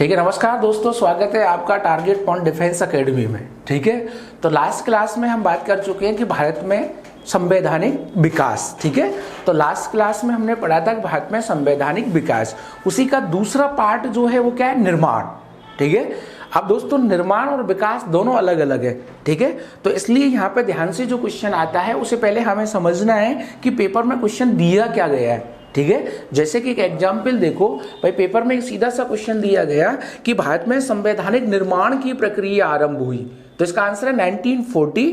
ठीक है। नमस्कार दोस्तों, स्वागत है आपका टारगेट पॉइंट डिफेंस एकेडमी में। ठीक है, तो लास्ट क्लास में हम बात कर चुके हैं कि भारत में संवैधानिक विकास। ठीक है, तो लास्ट क्लास में हमने पढ़ा था कि भारत में संवैधानिक विकास, उसी का दूसरा पार्ट जो है वो क्या है, निर्माण। ठीक है, अब दोस्तों निर्माण और विकास दोनों अलग अलग है। ठीक है, तो इसलिए यहाँ पे ध्यान से जो क्वेश्चन आता है उसे पहले हमें समझना है कि पेपर में क्वेश्चन दिया क्या गया है। ठीक है, जैसे कि एक एग्जाम्पल देखो भाई, पेपर में एक सीधा सा क्वेश्चन दिया गया कि भारत में संवैधानिक निर्माण की प्रक्रिया आरंभ हुई, तो इसका आंसर है 1940।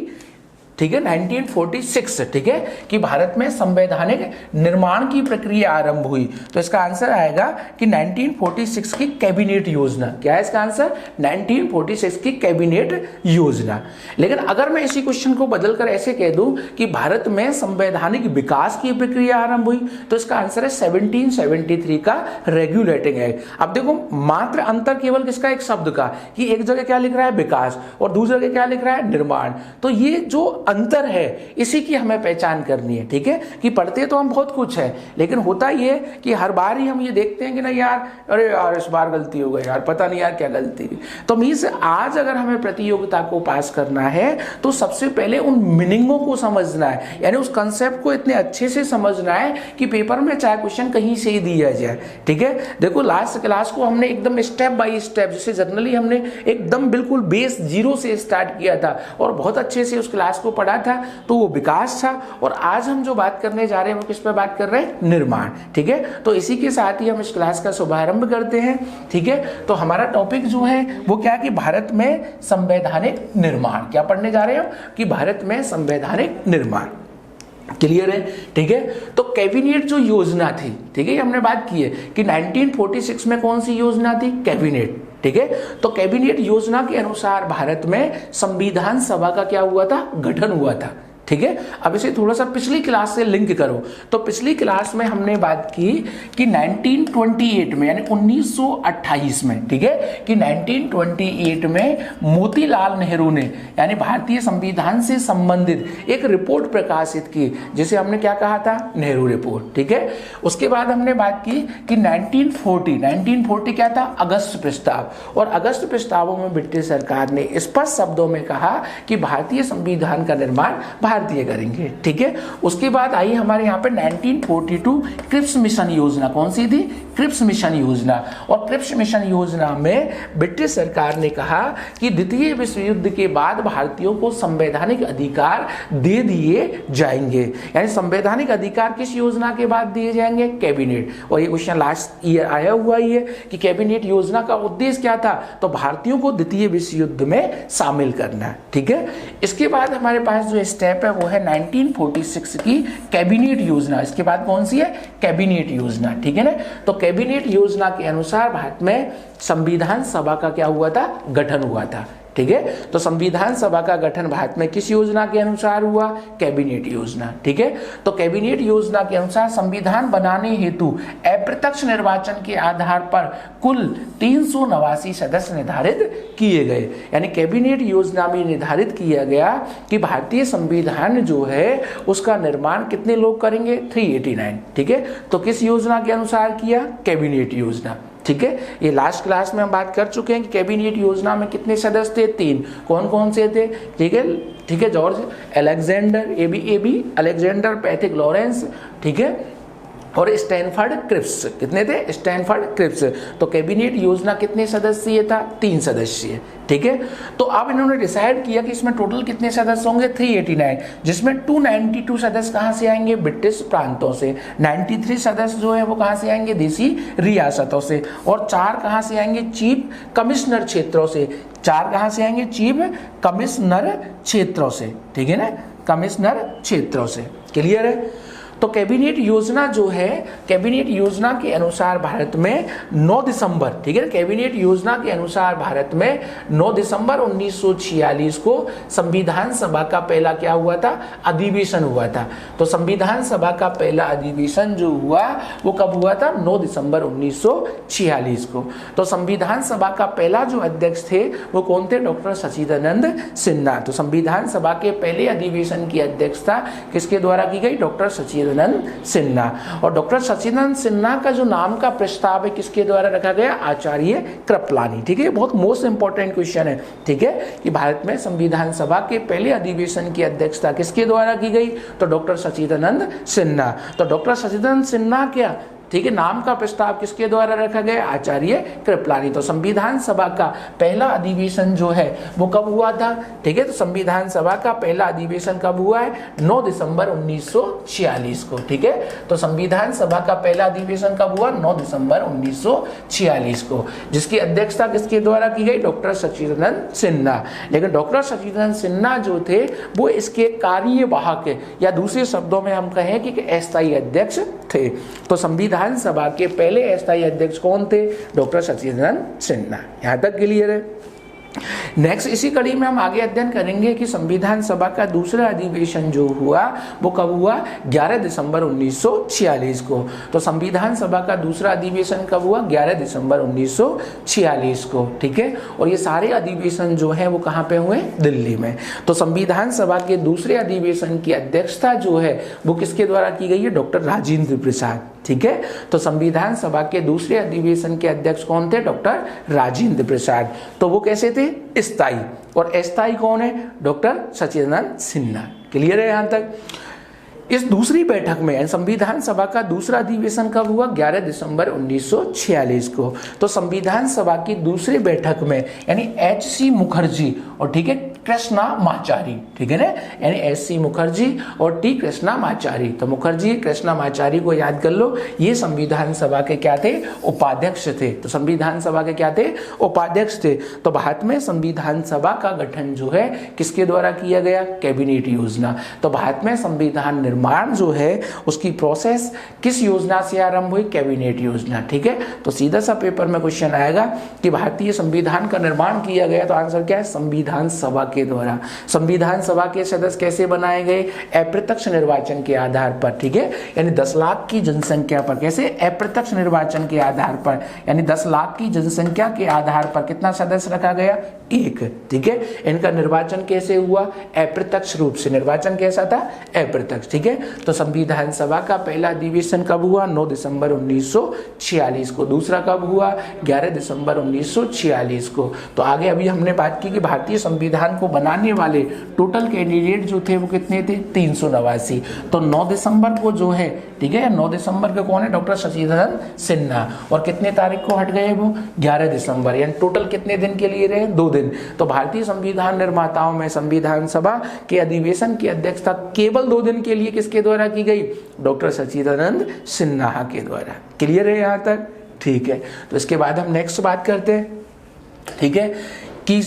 ठीक है, 1946। ठीक है, कि भारत में संवैधानिक निर्माण की प्रक्रिया आरंभ हुई, तो इसका आंसर आएगा कि 1946 की कैबिनेट योजना। क्या है इसका आंसर? 1946 की कैबिनेट योजना। लेकिन अगर मैं इसी क्वेश्चन को बदलकर ऐसे कह दूं कि भारत में संवैधानिक विकास की प्रक्रिया आरंभ हुई, तो इसका आंसर है 1773 का रेगुलेटिंग एक्ट। अब देखो मात्र अंतर केवल किसका, एक शब्द का, कि एक जगह क्या लिख रहा है विकास और दूसरी जगह क्या लिख रहा है निर्माण। तो ये जो अंतर है इसी की हमें पहचान करनी है। ठीक है, कि पढ़ते तो हम बहुत कुछ है, लेकिन होता ये कि हर बार ही हम ये देखते हैं कि नहीं यार, अरे यार इस बार गलती हो गई यार, पता नहीं यार क्या गलती हुई। तो मीन्स आज अगर हमें प्रतियोगिता को पास करना है तो सबसे पहले उन मीनिंगों को समझना है, यानी उस कंसेप्ट को इतने अच्छे से समझना है कि पेपर में चाहे क्वेश्चन कहीं से ही दिया जाए। ठीक है, देखो लास्ट क्लास को हमने एकदम स्टेप बाय स्टेप, जैसे जनरली हमने एकदम बिल्कुल बेस जीरो से स्टार्ट किया था और बहुत अच्छे से उस क्लास को पढ़ा था, तो वो विकास था। और आज हम जो बात करने जा रहे हैं वो किस पे बात कर रहे हैं, निर्माण। ठीक है, तो इसी के साथ ही हम इस क्लास का शुभारंभ करते हैं। ठीक है, तो हमारा टॉपिक जो है वो क्या है कि भारत में संवैधानिक निर्माण। क्या पढ़ने जा रहे हैं हम कि भारत में संवैधानिक निर्माण। क्लियर है? ठीक है, तो कैबिनेट जो योजना थी, ठीक है, ये हमने बात की है कि 1946 में कौन सी योजना थी, कैबिनेट। ठीक है, तो कैबिनेट योजना के अनुसार भारत में संविधान सभा का क्या हुआ था, गठन हुआ था। ठीक है, अब इसे थोड़ा सा पिछली क्लास से लिंक करो, तो पिछली क्लास में हमने बात की कि 1928 में, यानी 1928 में, ठीक है, कि 1928 में मोतीलाल नेहरू ने, यानी भारतीय संविधान से संबंधित एक रिपोर्ट प्रकाशित की, जिसे हमने क्या कहा था, नेहरू रिपोर्ट। ठीक है, उसके बाद हमने बात की कि 1940 क्या था, अगस्त प्रस्ताव, और अगस्त प्रस्तावों में ब्रिटिश सरकार ने स्पष्ट शब्दों में कहा कि भारतीय संविधान का निर्माण भारतीय करेंगे। ठीक है, उसके बाद आई हमारे यहाँ पे 1942 क्रिप्स मिशन योजना। कौन सी थी, क्रिप्स मिशन योजना। और क्रिप्स मिशन योजना में ब्रिटिश सरकार ने कहा कि द्वितीय विश्व युद्ध के बाद भारतीयों को संवैधानिक अधिकार दे दिए जाएंगे, यानी संवैधानिक अधिकार किस योजना के बाद दिए जाएंगे, कैबिनेट। और ये क्वेश्चन लास्ट ईयर आया हुआ ही है कि कैबिनेट योजना का उद्देश्य क्या था, तो भारतीयों को द्वितीय विश्व युद्ध में शामिल करना। ठीक है, इसके बाद हमारे पास जो स्टेप है वो है 1946 की कैबिनेट योजना। इसके बाद कौन सी है, कैबिनेट योजना। ठीक है ना, तो कैबिनेट योजना के अनुसार भारत में संविधान सभा का क्या हुआ था, गठन हुआ था। ठीक है, तो संविधान सभा का गठन भारत में किस योजना के अनुसार हुआ, कैबिनेट योजना। ठीक है, तो कैबिनेट योजना के अनुसार संविधान बनाने हेतु अप्रत्यक्ष निर्वाचन के आधार पर कुल 389 सदस्य निर्धारित किए गए, यानी कैबिनेट योजना में निर्धारित किया गया कि भारतीय संविधान जो है उसका निर्माण कितने लोग करेंगे, 389। ठीक है, तो किस योजना के अनुसार किया, कैबिनेट योजना। ठीक है, ये लास्ट क्लास में हम बात कर चुके हैं कि कैबिनेट योजना में कितने सदस्य थे, 3। कौन कौन से थे, ठीक है, ठीक है, George Alexander AB Alexander Pethick Lawrence, ठीक है, और स्टैनफोर्ड क्रिप्स। कितने थे, स्टैनफोर्ड क्रिप्स। तो कैबिनेट योजना कितने सदस्यीय था, 3 सदस्यीय। ठीक है, तो अब इन्होंने डिसाइड किया कि इसमें टोटल कितने सदस्य होंगे, 389, जिसमें 292 सदस्य कहाँ से आएंगे, ब्रिटिश प्रांतों से। 93 सदस्य जो है वो कहाँ से आएंगे, देसी रियासतों से। और 4 कहाँ से आएंगे, चीफ कमिश्नर क्षेत्रों से। 4 कहाँ से आएंगे, चीफ कमिश्नर क्षेत्रों से। ठीक है ना, कमिश्नर क्षेत्रों से। क्लियर है? तो कैबिनेट योजना जो है, कैबिनेट योजना के अनुसार भारत में 9 दिसंबर, ठीक है, कैबिनेट योजना के अनुसार भारत में 9 दिसंबर 1946 को संविधान सभा का पहला क्या हुआ था, अधिवेशन हुआ था। तो संविधान सभा का पहला अधिवेशन जो हुआ वो कब हुआ था, 9 दिसंबर 1946 को। तो संविधान सभा का पहला जो अध्यक्ष थे वो कौन थे, डॉक्टर सच्चिदानंद सिन्हा। तो संविधान सभा के पहले अधिवेशन की अध्यक्षता किसके द्वारा की गई, डॉक्टर सच्चिदानंद सच्चिदानंद सिन्हा। और डॉक्टर सच्चिदानंद सिन्हा का जो नाम का प्रस्ताव है किसके द्वारा रखा गया, आचार्य कृपलानी। ठीक है, बहुत मोस्ट इंपॉर्टेंट क्वेश्चन है। ठीक है, कि भारत में संविधान सभा के पहले अधिवेशन की अध्यक्षता किसके द्वारा की गई, तो डॉक्टर सच्चिदानंद सिन्हा। तो डॉक्टर सच्चिदानंद सिन्हा क्या, ठीक है, नाम का प्रस्ताव किसके द्वारा रखा गया, आचार्य कृपलानी। तो संविधान सभा का पहला अधिवेशन जो है वो कब हुआ था, ठीक है, तो संविधान सभा का पहला अधिवेशन कब हुआ है, 9 दिसंबर 1946 को। ठीक है, तो संविधान सभा का पहला अधिवेशन कब हुआ, 9 दिसंबर 1946 को, जिसकी अध्यक्षता किसके द्वारा की गई, डॉक्टर सच्चिदानंद सिन्हा। लेकिन डॉक्टर सच्चिदानंद सिन्हा जो थे वो इसके कार्यवाहक या दूसरे शब्दों में हम कहें कि अस्थायी अध्यक्ष थे। तो संविधान सभा के पहले अस्थायी अध्यक्ष कौन थे, डॉक्टर सच्चिदानंद सिन्हा। यहां तक क्लियर है। नेक्स्ट इसी कड़ी में हम आगे अध्ययन करेंगे कि संविधान सभा का दूसरा अधिवेशन जो हुआ वो कब हुआ, 11 दिसंबर 1946 को। तो संविधान सभा का दूसरा अधिवेशन कब हुआ, 11 दिसंबर 1946 को। ठीक है, और ये सारे अधिवेशन जो है वो कहाँ पे हुए, दिल्ली में। तो संविधान सभा के दूसरे अधिवेशन की अध्यक्षता जो है वो किसके द्वारा की गई है, डॉक्टर राजेंद्र प्रसाद। ठीक है, तो संविधान सभा के दूसरे अधिवेशन के अध्यक्ष कौन थे, डॉक्टर राजेंद्र प्रसाद। तो वो कैसे थे, स्थायी, और अस्थायी कौन है, डॉक्टर सच्चिदानंद सिन्हा। क्लियर है यहां तक। इस दूसरी बैठक में संविधान सभा का दूसरा अधिवेशन कब हुआ, 11 दिसंबर 1946 को। तो संविधान सभा की दूसरी बैठक में यानी एच.सी. मुखर्जी और ठीक है कृष्णामाचारी, ठीक है ना, यानी एच.सी. मुखर्जी और टी कृष्णामाचारी। तो मुखर्जी कृष्णामाचारी को याद कर लो, ये संविधान सभा के क्या थे, उपाध्यक्ष थे। तो संविधान सभा के क्या थे, उपाध्यक्ष थे। तो भारत में संविधान सभा का गठन जो है किसके द्वारा किया गया, कैबिनेट योजना। तो भारत में संविधान निर्माण जो है उसकी प्रोसेस किस योजना से आरंभ हुई, कैबिनेट योजना। ठीक है, तो सीधा सा पेपर में क्वेश्चन आएगा कि भारतीय संविधान का निर्माण किया गया, तो आंसर क्या है, संविधान सभा के द्वारा। संविधान सभा के सदस्य कैसे बनाए गए, अप्रत्यक्ष निर्वाचन के आधार पर। ठीक है, यानी 10 लाख की जनसंख्या पर, कैसे, अप्रत्यक्ष निर्वाचन के आधार पर, यानी 10 लाख की जनसंख्या के आधार पर कितना सदस्य रखा गया, 1। ठीक है, इनका निर्वाचन कैसे हुआ, अप्रत्यक्ष रूप से। निर्वाचन कैसा था, अप्रत्यक्ष। ठीक है, तो संविधान सभा का पहला अधिवेशन कब हुआ, 9 दिसंबर 1946 को। दूसरा कब हुआ, 11 दिसंबर 1946 को। तो आगे अभी हमने बात की कि भारतीय संविधान को बनाने वाले टोटल कैंडिडेट जो थे वो कितने थे, 389। तो 9 दिसंबर को जो है, ठीक है, 9 दिसंबर के कौन है, डॉक्टर सच्चिदानंद सिन्हा। और कितने तारीख को हट गए वो, 11 दिसंबर, यानी टोटल कितने दिन के लिए रहे, 2 दिन। तो भारतीय संविधान निर्माताओं में संविधान सभा के अधिवेशन की अध्यक्षता केवल 2 दिन के लिए किसके द्वारा की गई, डॉक्टर सच्चिदानंद सिन्हा के द्वारा। क्लियर है यहां तक, ठीक है। तो इसके बाद हम नेक्स्ट बात करते हैं, ठीक है, कि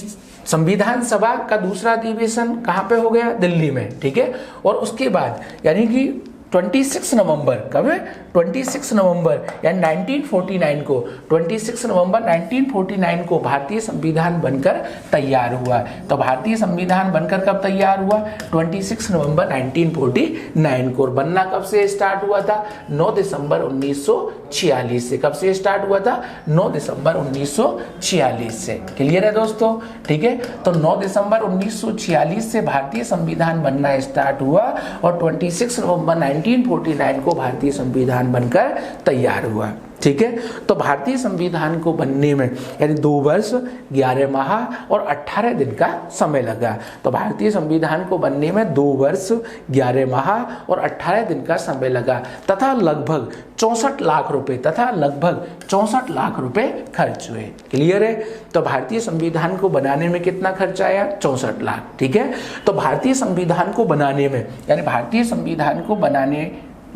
संविधान सभा का दूसरा अधिवेशन कहाँ पे हो गया, दिल्ली में। ठीक है, और उसके बाद यानी कि 26 नवंबर, कब है, 26 नवंबर यानी 1949 को, 26 नवंबर 1949 को भारतीय संविधान बनकर तैयार हुआ। तो भारतीय संविधान बनकर कब तैयार हुआ, 26 नवंबर 1949 को। और बनना कब से स्टार्ट हुआ था, 9 दिसंबर 1946 से। कब से स्टार्ट हुआ था, 9 दिसंबर 1946 से। क्लियर है दोस्तों, ठीक है। तो 9 दिसंबर 1946 से भारतीय संविधान बनना स्टार्ट हुआ और 26 नवंबर 1949 को भारतीय संविधान बनकर तैयार हुआ। ठीक है, तो भारतीय संविधान को बनने में यानी 2 वर्ष 11 माह और 18 दिन का समय लगा। तो भारतीय संविधान को बनने में 2 वर्ष 11 माह और 18 दिन का समय लगा तथा लगभग 64 लाख रुपए खर्च हुए। क्लियर है, तो भारतीय संविधान को बनाने में कितना खर्च आया, 64 लाख। ठीक है, तो भारतीय संविधान को बनाने में यानी भारतीय संविधान को बनाने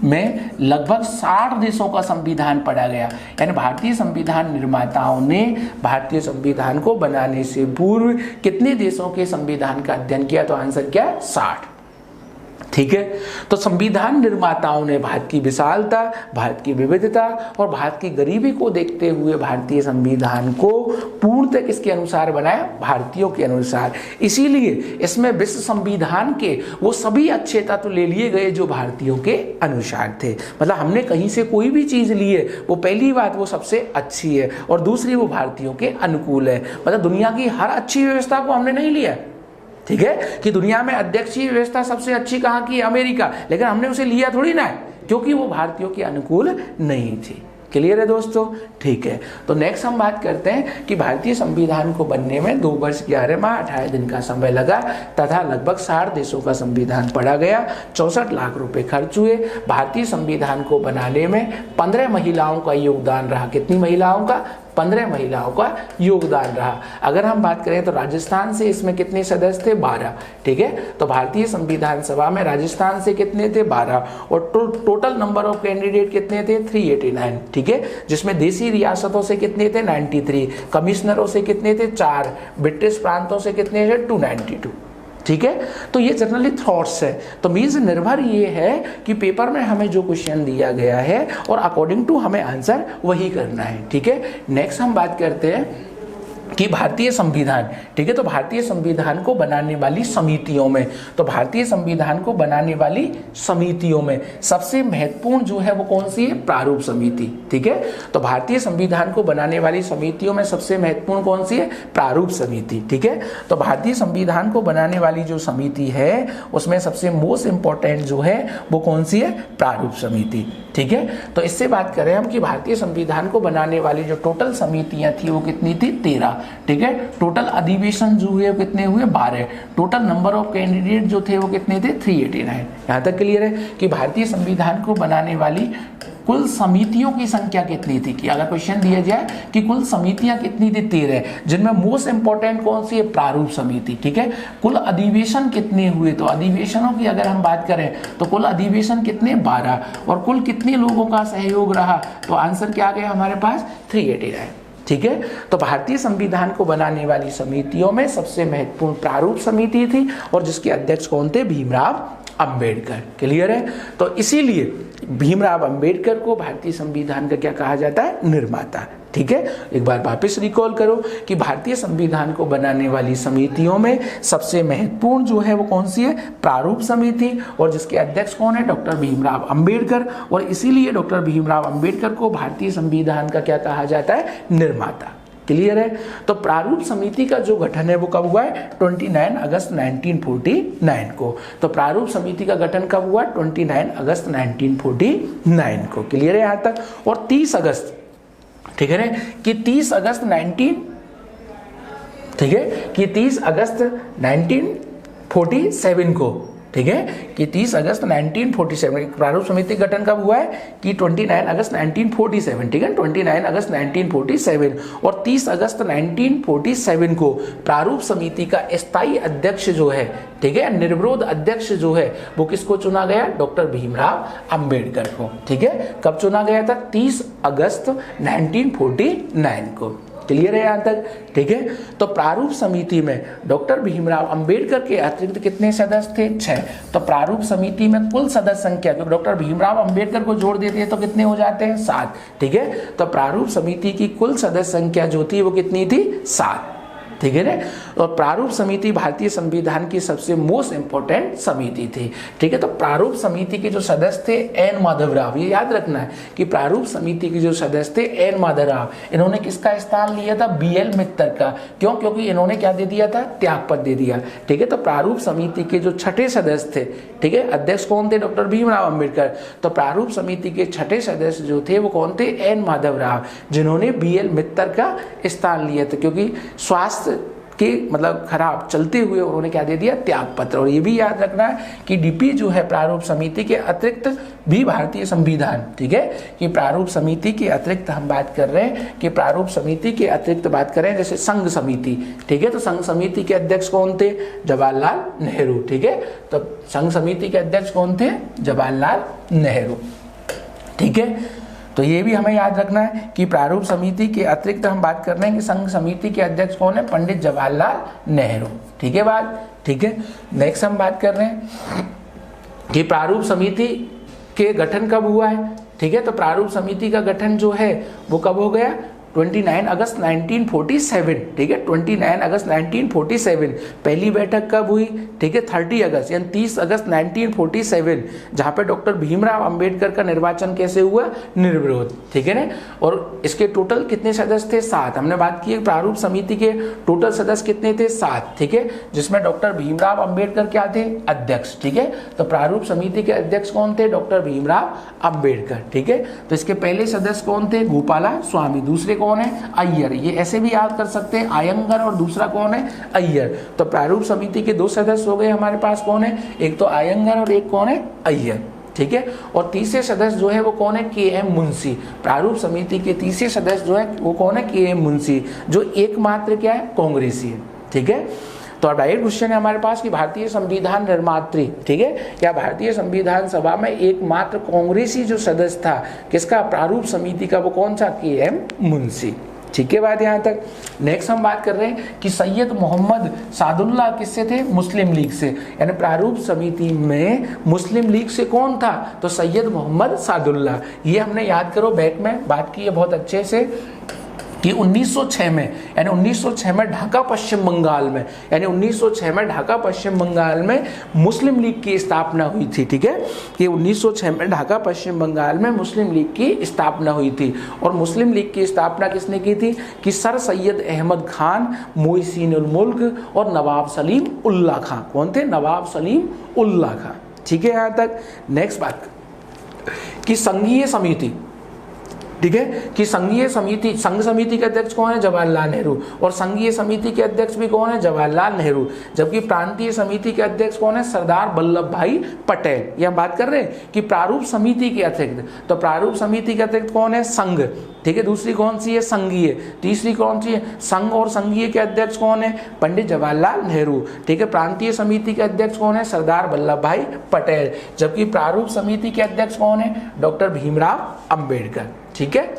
में लगभग 60 देशों का संविधान पढ़ा गया। यानी भारतीय संविधान निर्माताओं ने भारतीय संविधान को बनाने से पूर्व कितने देशों के संविधान का अध्ययन किया, तो आंसर क्या है, 60। ठीक है, तो संविधान निर्माताओं ने भारत की विशालता, भारत की विविधता और भारत की गरीबी को देखते हुए भारतीय संविधान को पूर्णतः किसके अनुसार बनाया, भारतीयों के अनुसार। इसीलिए इसमें विश्व संविधान के वो सभी अच्छे तत्व ले लिए गए जो भारतीयों के अनुसार थे। मतलब हमने कहीं से कोई भी चीज ली है, वो पहली बात वो सबसे अच्छी है और दूसरी वो भारतीयों के अनुकूल है। मतलब दुनिया की हर अच्छी व्यवस्था को हमने नहीं लिया, ठीक है, कि दुनिया में अध्यक्षीय व्यवस्था सबसे अच्छी कहाँ की, अमेरिका, लेकिन हमने उसे लिया थोड़ी ना है, क्योंकि वो भारतीयों के अनुकूल नहीं थी। क्लियर है दोस्तों, ठीक है। तो नेक्स्ट हम बात करते हैं कि भारतीय संविधान को बनने में 2 वर्ष 11 माह 18 दिन का समय लगा तथा लगभग 60 देशों का संविधान पढ़ा गया, 64 लाख रुपए खर्च हुए। भारतीय संविधान को बनाने में 15 महिलाओं का योगदान रहा। कितनी महिलाओं का, 15 महिलाओं का योगदान रहा। अगर हम बात करें तो राजस्थान से इसमें कितने सदस्य थे, 12, ठीक है। तो भारतीय संविधान सभा में राजस्थान से कितने थे, 12, और टोटल नंबर ऑफ कैंडिडेट कितने थे, 389, ठीक है, जिसमें देसी रियासतों से कितने थे, 93, कमिश्नरों से कितने थे, 4, ब्रिटिश प्रांतों से कितने थे, 292, ठीक है। तो ये जनरली थॉट्स है, तो मीन्स निर्भर ये है कि पेपर में हमें जो क्वेश्चन दिया गया है और अकॉर्डिंग टू हमें आंसर वही करना है, ठीक है। नेक्स्ट हम बात करते हैं कि भारतीय संविधान, ठीक है, तो भारतीय संविधान को बनाने वाली समितियों में, तो भारतीय संविधान को बनाने वाली समितियों में सबसे महत्वपूर्ण जो है वो कौन सी है, प्रारूप समिति, ठीक है। तो भारतीय संविधान को बनाने वाली समितियों में सबसे महत्वपूर्ण कौन सी है, प्रारूप समिति, ठीक है। तो भारतीय संविधान को बनाने वाली जो समिति है उसमें सबसे मोस्ट इंपॉर्टेंट जो है वो कौन सी है, प्रारूप समिति, ठीक है। तो इससे बात करें हम कि भारतीय संविधान को बनाने वाली जो टोटल समितियां थी वो कितनी थी, 13, ठीक है। टोटल अधिवेशन जो हुए कितने हुए, 12। टोटल नंबर ऑफ कैंडिडेट जो थे वो कितने थे, 389। यहां तक क्लियर है कि भारतीय संविधान को बनाने वाली कुल समितियों की संख्या कितनी थी, कि अगर क्वेश्चन दिया जाए कि कुल समितियां कितनी थी, 13, जिनमें मोस्ट इंपॉर्टेंट कौन सी है, प्रारूप समिति, ठीक है। कुल अधिवेशन कितने हुए, तो अधिवेशनों की अगर हम बात करें तो कुल अधिवेशन कितने, 12, और कुल कितने लोगों का सहयोग रहा, तो आंसर क्या आ गया हमारे पास, 389, ठीक है। तो भारतीय संविधान को बनाने वाली समितियों में सबसे महत्वपूर्ण प्रारूप समिति थी और जिसके अध्यक्ष कौन थे, भीमराव अंबेडकर। क्लियर है, तो इसीलिए भीमराव अंबेडकर को भारतीय संविधान का क्या कहा जाता है, निर्माता, ठीक है। एक बार वापस रिकॉल करो कि भारतीय संविधान को बनाने वाली समितियों में सबसे महत्वपूर्ण जो है वो कौन सी है, प्रारूप समिति, और जिसके अध्यक्ष कौन है, डॉक्टर भीमराव अंबेडकर, और इसीलिए डॉक्टर भीमराव अंबेडकर को भारतीय संविधान का क्या कहा जाता है, निर्माता। क्लियर है, तो प्रारूप समिति का जो गठन है वो कब हुआ है, 29 अगस्त 1949 को। तो प्रारूप समिति का गठन कब हुआ, 29 अगस्त 1949 को। क्लियर है यहां तक, और 30 अगस्त, ठीक है ना, कि 30 अगस्त 1947 को, ठीक है, कि 30 अगस्त 1947 प्रारूप समिति गठन कब हुआ है, कि 29 अगस्त 1947, ठीक है, 29 अगस्त 1947, और 30 अगस्त 1947 को प्रारूप समिति का स्थायी अध्यक्ष जो है, ठीक है, निर्विरोध अध्यक्ष जो है वो किसको चुना गया, डॉक्टर भीमराव अंबेडकर को, ठीक है। कब चुना गया था, 30 अगस्त 1949 को। क्लियर है यहां तक, ठीक है। तो प्रारूप समिति में डॉक्टर भीमराव अंबेडकर के अतिरिक्त कितने सदस्य थे, 6। तो प्रारूप समिति में कुल सदस्य संख्या, क्योंकि डॉक्टर भीमराव अंबेडकर को जोड़ देते हैं तो कितने हो जाते हैं, 7, ठीक है। तो प्रारूप समिति की कुल सदस्य संख्या जो थी वो कितनी थी, 7, ठीक है ना। और प्रारूप समिति भारतीय संविधान की सबसे मोस्ट इंपॉर्टेंट समिति थी, ठीक है। तो प्रारूप समिति के जो सदस्य थे एन माधवराव, ये याद रखना है कि प्रारूप समिति के जो सदस्य थे एन माधवराव, इन्होंने किसका स्थान लिया था, बीएल मित्तर का। क्यों, क्योंकि इन्होंने क्या दे दिया था, त्यागपत्र दे दिया, ठीक है। तो प्रारूप समिति के जो 6ठे सदस्य थे, ठीक है, अध्यक्ष कौन थे, डॉक्टर भीमराव अंबेडकर। तो प्रारूप समिति के 6ठे सदस्य जो थे वो कौन थे, एन माधवराव, जिन्होंने बीएल मित्तर का स्थान लिया था, क्योंकि स्वास्थ्य के मतलब खराब चलते हुए उन्होंने क्या दे दिया, त्यागपत्र। और ये भी याद रखना है कि डीपी जो है प्रारूप समिति के अतिरिक्त भी भारतीय संविधान, ठीक है, कि प्रारूप समिति के अतिरिक्त हम बात कर रहे हैं कि प्रारूप समिति के अतिरिक्त बात करें जैसे संघ समिति, ठीक है। तो संघ समिति के अध्यक्ष कौन थे, जवाहरलाल नेहरू, ठीक है। तो संघ समिति के अध्यक्ष कौन थे, जवाहरलाल नेहरू, ठीक है। तो ये भी हमें याद रखना है कि प्रारूप समिति के अतिरिक्त हम बात कर रहे हैं कि संघ समिति के अध्यक्ष कौन है, पंडित जवाहरलाल नेहरू, ठीक है बात, ठीक है। नेक्स्ट हम बात कर रहे हैं कि प्रारूप समिति के गठन कब हुआ है, ठीक है। तो प्रारूप समिति का गठन जो है वो कब हो गया, 29 अगस्त 1947, ठीक है, 29 अगस्त 1947 पहली बैठक कब हुई, ठीक है, 30 अगस्त यानी 30 अगस्त 1947, जहां पे डॉक्टर भीमराव अंबेडकर का निर्वाचन कैसे हुआ, निर्विरोध, ठीक है ना। और इसके टोटल कितने सदस्य थे, 7। हमने बात की प्रारूप समिति के टोटल सदस्य कितने थे, 7, ठीक है, जिसमें डॉक्टर भीमराव अंबेडकर क्या थे, अध्यक्ष, ठीक है। तो प्रारूप समिति के अध्यक्ष कौन थे, डॉक्टर भीमराव अंबेडकर, ठीक है। तो इसके पहले सदस्य कौन थे, गोपाला स्वामी, दूसरे कौन है, अय्यर, ये ऐसे भी याद कर सकते हैं, आयंगर, और दूसरा कौन है, अय्यर। तो प्रारूप समिति के 2 सदस्य हो गए हमारे पास, कौन है, एक तो आयंगर और एक कौन है, अय्यर, ठीक है। और तीसरे सदस्य जो है वो कौन है, के.एम. मुंशी। प्रारूप समिति के तीसरे सदस्य जो है वो कौन है, के.एम. मुंशी, जो एकमात्र क्या है, कांग्रेसी है, ठीक है। तो डायरेक्ट क्वेश्चन है हमारे पास कि भारतीय संविधान निर्मात्री, ठीक है, क्या भारतीय संविधान सभा में एकमात्र कांग्रेसी जो सदस्य था किसका, प्रारूप समिति का, वो कौन सा, के.एम. मुंशी, ठीक है। बात यहाँ तक। नेक्स्ट हम बात कर रहे हैं कि सैयद मोहम्मद सादुल्लाह किससे थे, मुस्लिम लीग से, यानी प्रारूप समिति में मुस्लिम लीग से कौन था, तो सैयद मोहम्मद सादुल्लाह। ये हमने याद करो, बैक में बात की है बहुत अच्छे से कि 1906 में, यानी 1906 में ढाका पश्चिम बंगाल में, यानी 1906 में ढाका पश्चिम बंगाल में मुस्लिम लीग की स्थापना हुई थी, ठीक है। कि 1906 में ढाका पश्चिम बंगाल में मुस्लिम लीग की स्थापना हुई थी। और मुस्लिम लीग की स्थापना किसने की थी, कि सर सैयद अहमद खान, मोहसिनुल मुल्क और नवाब सलीम उल्लाह खां। कौन थे, नवाब सलीम उल्लाह खां, ठीक है। यहाँ तक। नेक्स्ट बात कि संघीय समिति, ठीक है, कि संघीय समिति, संघ समिति के अध्यक्ष कौन है, जवाहरलाल नेहरू, और संघीय समिति के अध्यक्ष भी कौन है, जवाहरलाल नेहरू। जबकि प्रांतीय समिति के अध्यक्ष कौन है, सरदार वल्लभ भाई पटेल। ये हम बात कर रहे हैं कि प्रारूप समिति के अतिरिक्त, तो प्रारूप समिति के अतिरिक्त कौन है, संघ, ठीक है, दूसरी कौन सी है, संघीय, तीसरी कौन सी है, संघ और संघीय के अध्यक्ष कौन है, पंडित जवाहरलाल नेहरू, ठीक है। प्रांतीय समिति के अध्यक्ष कौन है, सरदार वल्लभ भाई पटेल। जबकि प्रारूप समिति के अध्यक्ष कौन है, डॉक्टर भीमराव अंबेडकर, ठीक है।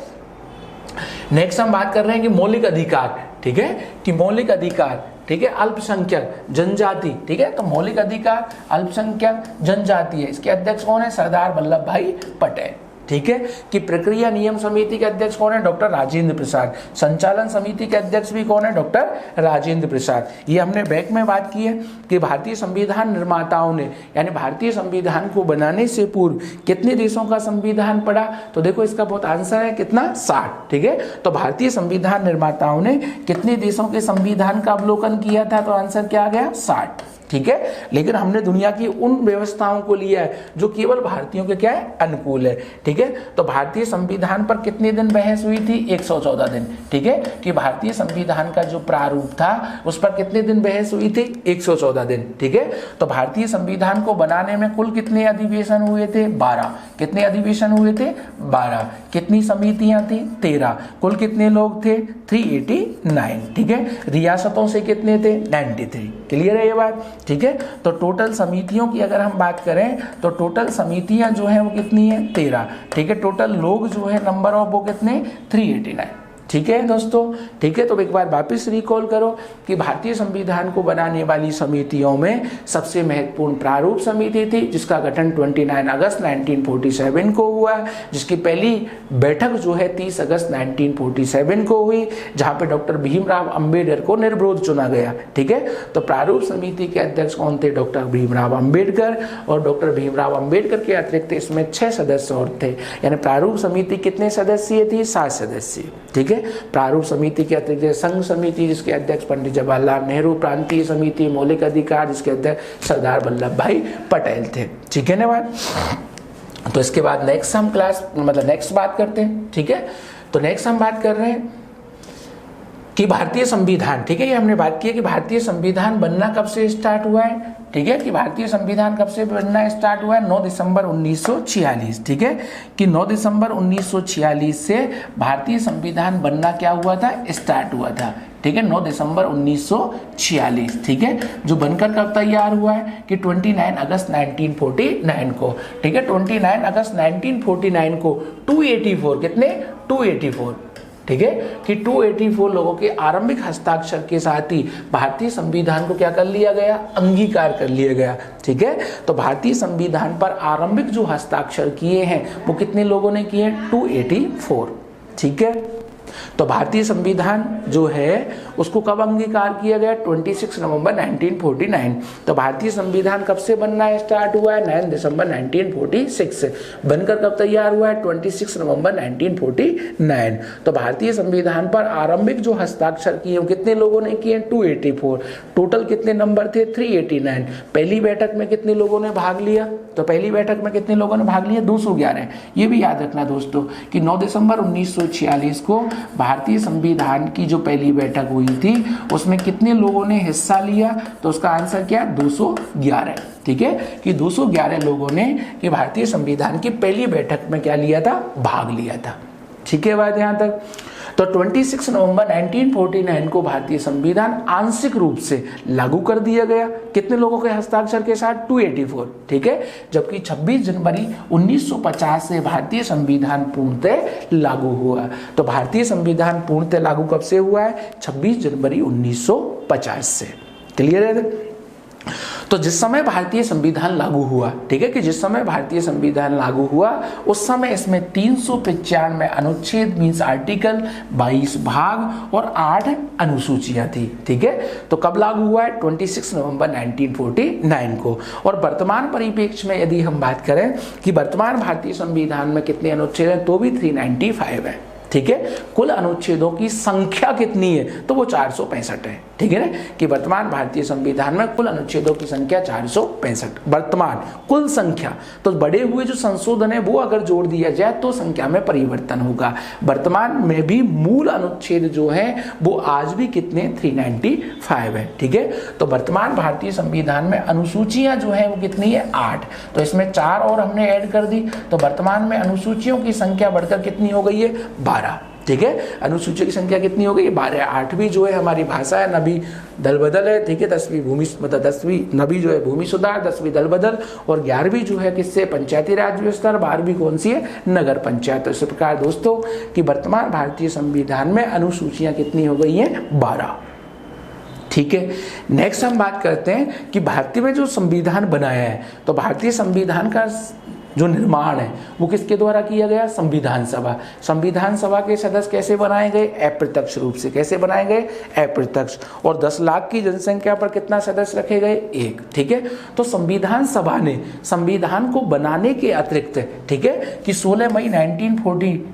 नेक्स्ट हम बात कर रहे हैं कि मौलिक अधिकार, ठीक है, कि मौलिक अधिकार, ठीक है, अल्पसंख्यक जनजाति, ठीक है। तो मौलिक अधिकार अल्पसंख्यक जनजाति है, इसके अध्यक्ष कौन है, सरदार वल्लभ भाई पटेल, ठीक है। कि प्रक्रिया नियम समिति के अध्यक्ष कौन है, डॉक्टर राजेंद्र प्रसाद। संचालन समिति के अध्यक्ष भी कौन है, डॉक्टर राजेंद्र प्रसाद। ये हमने बैक में बात की है कि भारतीय संविधान निर्माताओं ने, यानी भारतीय संविधान को बनाने से पूर्व कितने देशों का संविधान पढ़ा, तो देखो इसका बहुत आंसर है कितना, 60, ठीक है। तो भारतीय संविधान निर्माताओं ने कितने देशों के संविधान का अवलोकन किया था, तो आंसर क्या आ गया, 60, ठीक है। लेकिन हमने दुनिया की उन व्यवस्थाओं को लिया है जो केवल भारतीयों के क्या है, अनुकूल है, ठीक है। तो भारतीय संविधान पर कितने दिन बहस हुई थी, 114 दिन, ठीक है। कि भारतीय संविधान का जो प्रारूप था उस पर कितने दिन बहस हुई थी, 114 दिन, ठीक है। तो भारतीय संविधान को बनाने में कुल कितने अधिवेशन हुए थे, 12। कितने अधिवेशन हुए थे, 12। कितनी समितियां थी, 13। कुल कितने लोग थे, 389, ठीक है। रियासतों से कितने थे, 93। क्लियर है ये बात, ठीक है। तो टोटल समितियों की अगर हम बात करें तो टोटल समितियां जो है वो कितनी है, 13, ठीक है। टोटल लोग जो है नंबर ऑफ वो कितने, 389, ठीक है दोस्तों, ठीक है। तो एक बार वापस रिकॉल करो कि भारतीय संविधान को बनाने वाली समितियों में सबसे महत्वपूर्ण प्रारूप समिति थी, जिसका गठन 29 अगस्त 1947 को हुआ, जिसकी पहली बैठक जो है 30 अगस्त 1947 को हुई, जहां पे डॉक्टर भीमराव अंबेडकर को निर्विरोध चुना गया, ठीक है। तो प्रारूप समिति के अध्यक्ष कौन थे, डॉक्टर भीमराव अंबेडकर, और डॉक्टर भीमराव अंबेडकर के अतिरिक्त इसमें 6 सदस्य और थे, यानी प्रारूप समिति कितने सदस्यीय थी, 7 सदस्यीय, ठीक है। प्रारूप समिति के अतिरिक्त संघ समिति, जिसके अध्यक्ष पंडित जवाहरलाल नेहरू, प्रांतीय समिति, मौलिक अधिकार, जिसके अध्यक्ष सरदार वल्लभ भाई पटेल थे, ठीक है ना बात। तो इसके बाद नेक्स्ट हम नेक्स्ट बात करते हैं, ठीक है। तो नेक्स्ट हम बात कर रहे हैं कि भारतीय संविधान, ठीक है, ये हमने बात की है कि भारतीय संविधान बनना कब से स्टार्ट हुआ है, ठीक है। कि भारतीय संविधान कब से बनना स्टार्ट हुआ है, 9 दिसंबर 1946, ठीक है। कि 9 दिसंबर 1946 से भारतीय संविधान बनना क्या हुआ था, स्टार्ट हुआ था, ठीक है। 9 दिसंबर 1946, ठीक है। जो बनकर कब तैयार हुआ है, कि 29 अगस्त 1949 को, ठीक है। 29 अगस्त 1949 को 284, कितने, 284, ठीक है। कि 284 लोगों के आरंभिक हस्ताक्षर के साथ ही भारतीय संविधान को क्या कर लिया गया, अंगीकार कर लिया गया, ठीक है। तो भारतीय संविधान पर आरंभिक जो हस्ताक्षर किए हैं वो कितने लोगों ने किए, 284, ठीक है। तो भारतीय संविधान जो है उसको कब अंगीकार किया गया? 26 नवंबर 1949। तो भारतीय संविधान कब से बनना स्टार्ट हुआ है? 9 दिसंबर 1946 से। बनकर कब तैयार हुआ है? 26 नवंबर 1949। तो भारतीय संविधान पर आरंभिक जो हस्ताक्षर किए कितने लोगों ने किए? 284। टोटल कितने नंबर थे? 389। पहली बैठक में कितने लोगों ने भाग लिया? तो पहली बैठक में कितने लोगों ने भाग लिया? 211। ये भी याद रखना दोस्तों कि 9 दिसंबर 1946 को भारतीय संविधान की जो पहली बैठक हुई थी उसमें कितने लोगों ने हिस्सा लिया? तो उसका आंसर क्या है? 211। ठीक है, कि 211 लोगों ने कि भारतीय संविधान की पहली बैठक में क्या लिया था? भाग लिया था। ठीक है बात यहां तक। तो 26 नवंबर 1949 को भारतीय संविधान आंशिक रूप से लागू कर दिया गया। कितने लोगों के हस्ताक्षर के साथ? 284। ठीक है, जबकि 26 जनवरी 1950 से भारतीय संविधान पूर्णतः लागू हुआ। तो भारतीय संविधान पूर्णतः लागू कब से हुआ है? 26 जनवरी 1950 से। क्लियर है? तो जिस समय भारतीय संविधान लागू हुआ, ठीक है, कि जिस समय भारतीय संविधान लागू हुआ उस समय इसमें 395 अनुच्छेद मीन्स आर्टिकल, 22 भाग और 8 अनुसूचियां थी। ठीक है, तो कब लागू हुआ है? 26 नवंबर 1949 को। और वर्तमान परिप्रेक्ष्य में यदि हम बात करें कि वर्तमान भारतीय संविधान में कितने अनुच्छेद हैं, तो भी 395 है। ठीक है, कुल अनुच्छेदों की संख्या कितनी है? तो वो 465 है। ठीक है ना, कि वर्तमान भारतीय संविधान में कुल अनुच्छेदों की संख्या 465 वर्तमान कुल संख्या। तो बढ़े हुए जो संशोधन है वो अगर जोड़ दिया जाए तो संख्या में परिवर्तन होगा। वर्तमान में भी मूल अनुच्छेद जो है वो आज भी कितने? 395 है। ठीक है, तो वर्तमान भारतीय संविधान में अनुसूचियां जो है वो कितनी है? 8। तो इसमें 4 और हमने ऐड कर दी, तो वर्तमान में अनुसूचियों की संख्या बढ़कर कितनी हो गई है? 12। ठीक है, अनुसूचियों की संख्या कितनी हो गई? 12। 8वीं जो है हमारी भाषा है, नबी दल बदल है। ठीक है, 10वीं भूमि मतलब 10वीं नबी जो है भूमि सुधार, 10वीं दल बदल, और 11वीं जो है किससे? पंचायती राज व्यवस्था, 12वीं कौन सी है? नगर पंचायत। तो इस प्रकार दोस्तों कि वर्तमान भारतीय संविधान में अनुसूचियां कितनी हो गई हैं? 12। ठीक है, नेक्स्ट हम बात करते हैं कि भारतीय में जो संविधान बनाया है, तो भारतीय संविधान का जो निर्माण है वो किसके द्वारा किया गया? संविधान सभा। संविधान सभा के सदस्य कैसे बनाए गए? अप्रत्यक्ष रूप से। कैसे बनाए गए? अप्रत्यक्ष। और 10 लाख की जनसंख्या पर कितना सदस्य रखे गए? 1। ठीक है, तो संविधान सभा ने संविधान को बनाने के अतिरिक्त, ठीक है, कि 16 मई 1949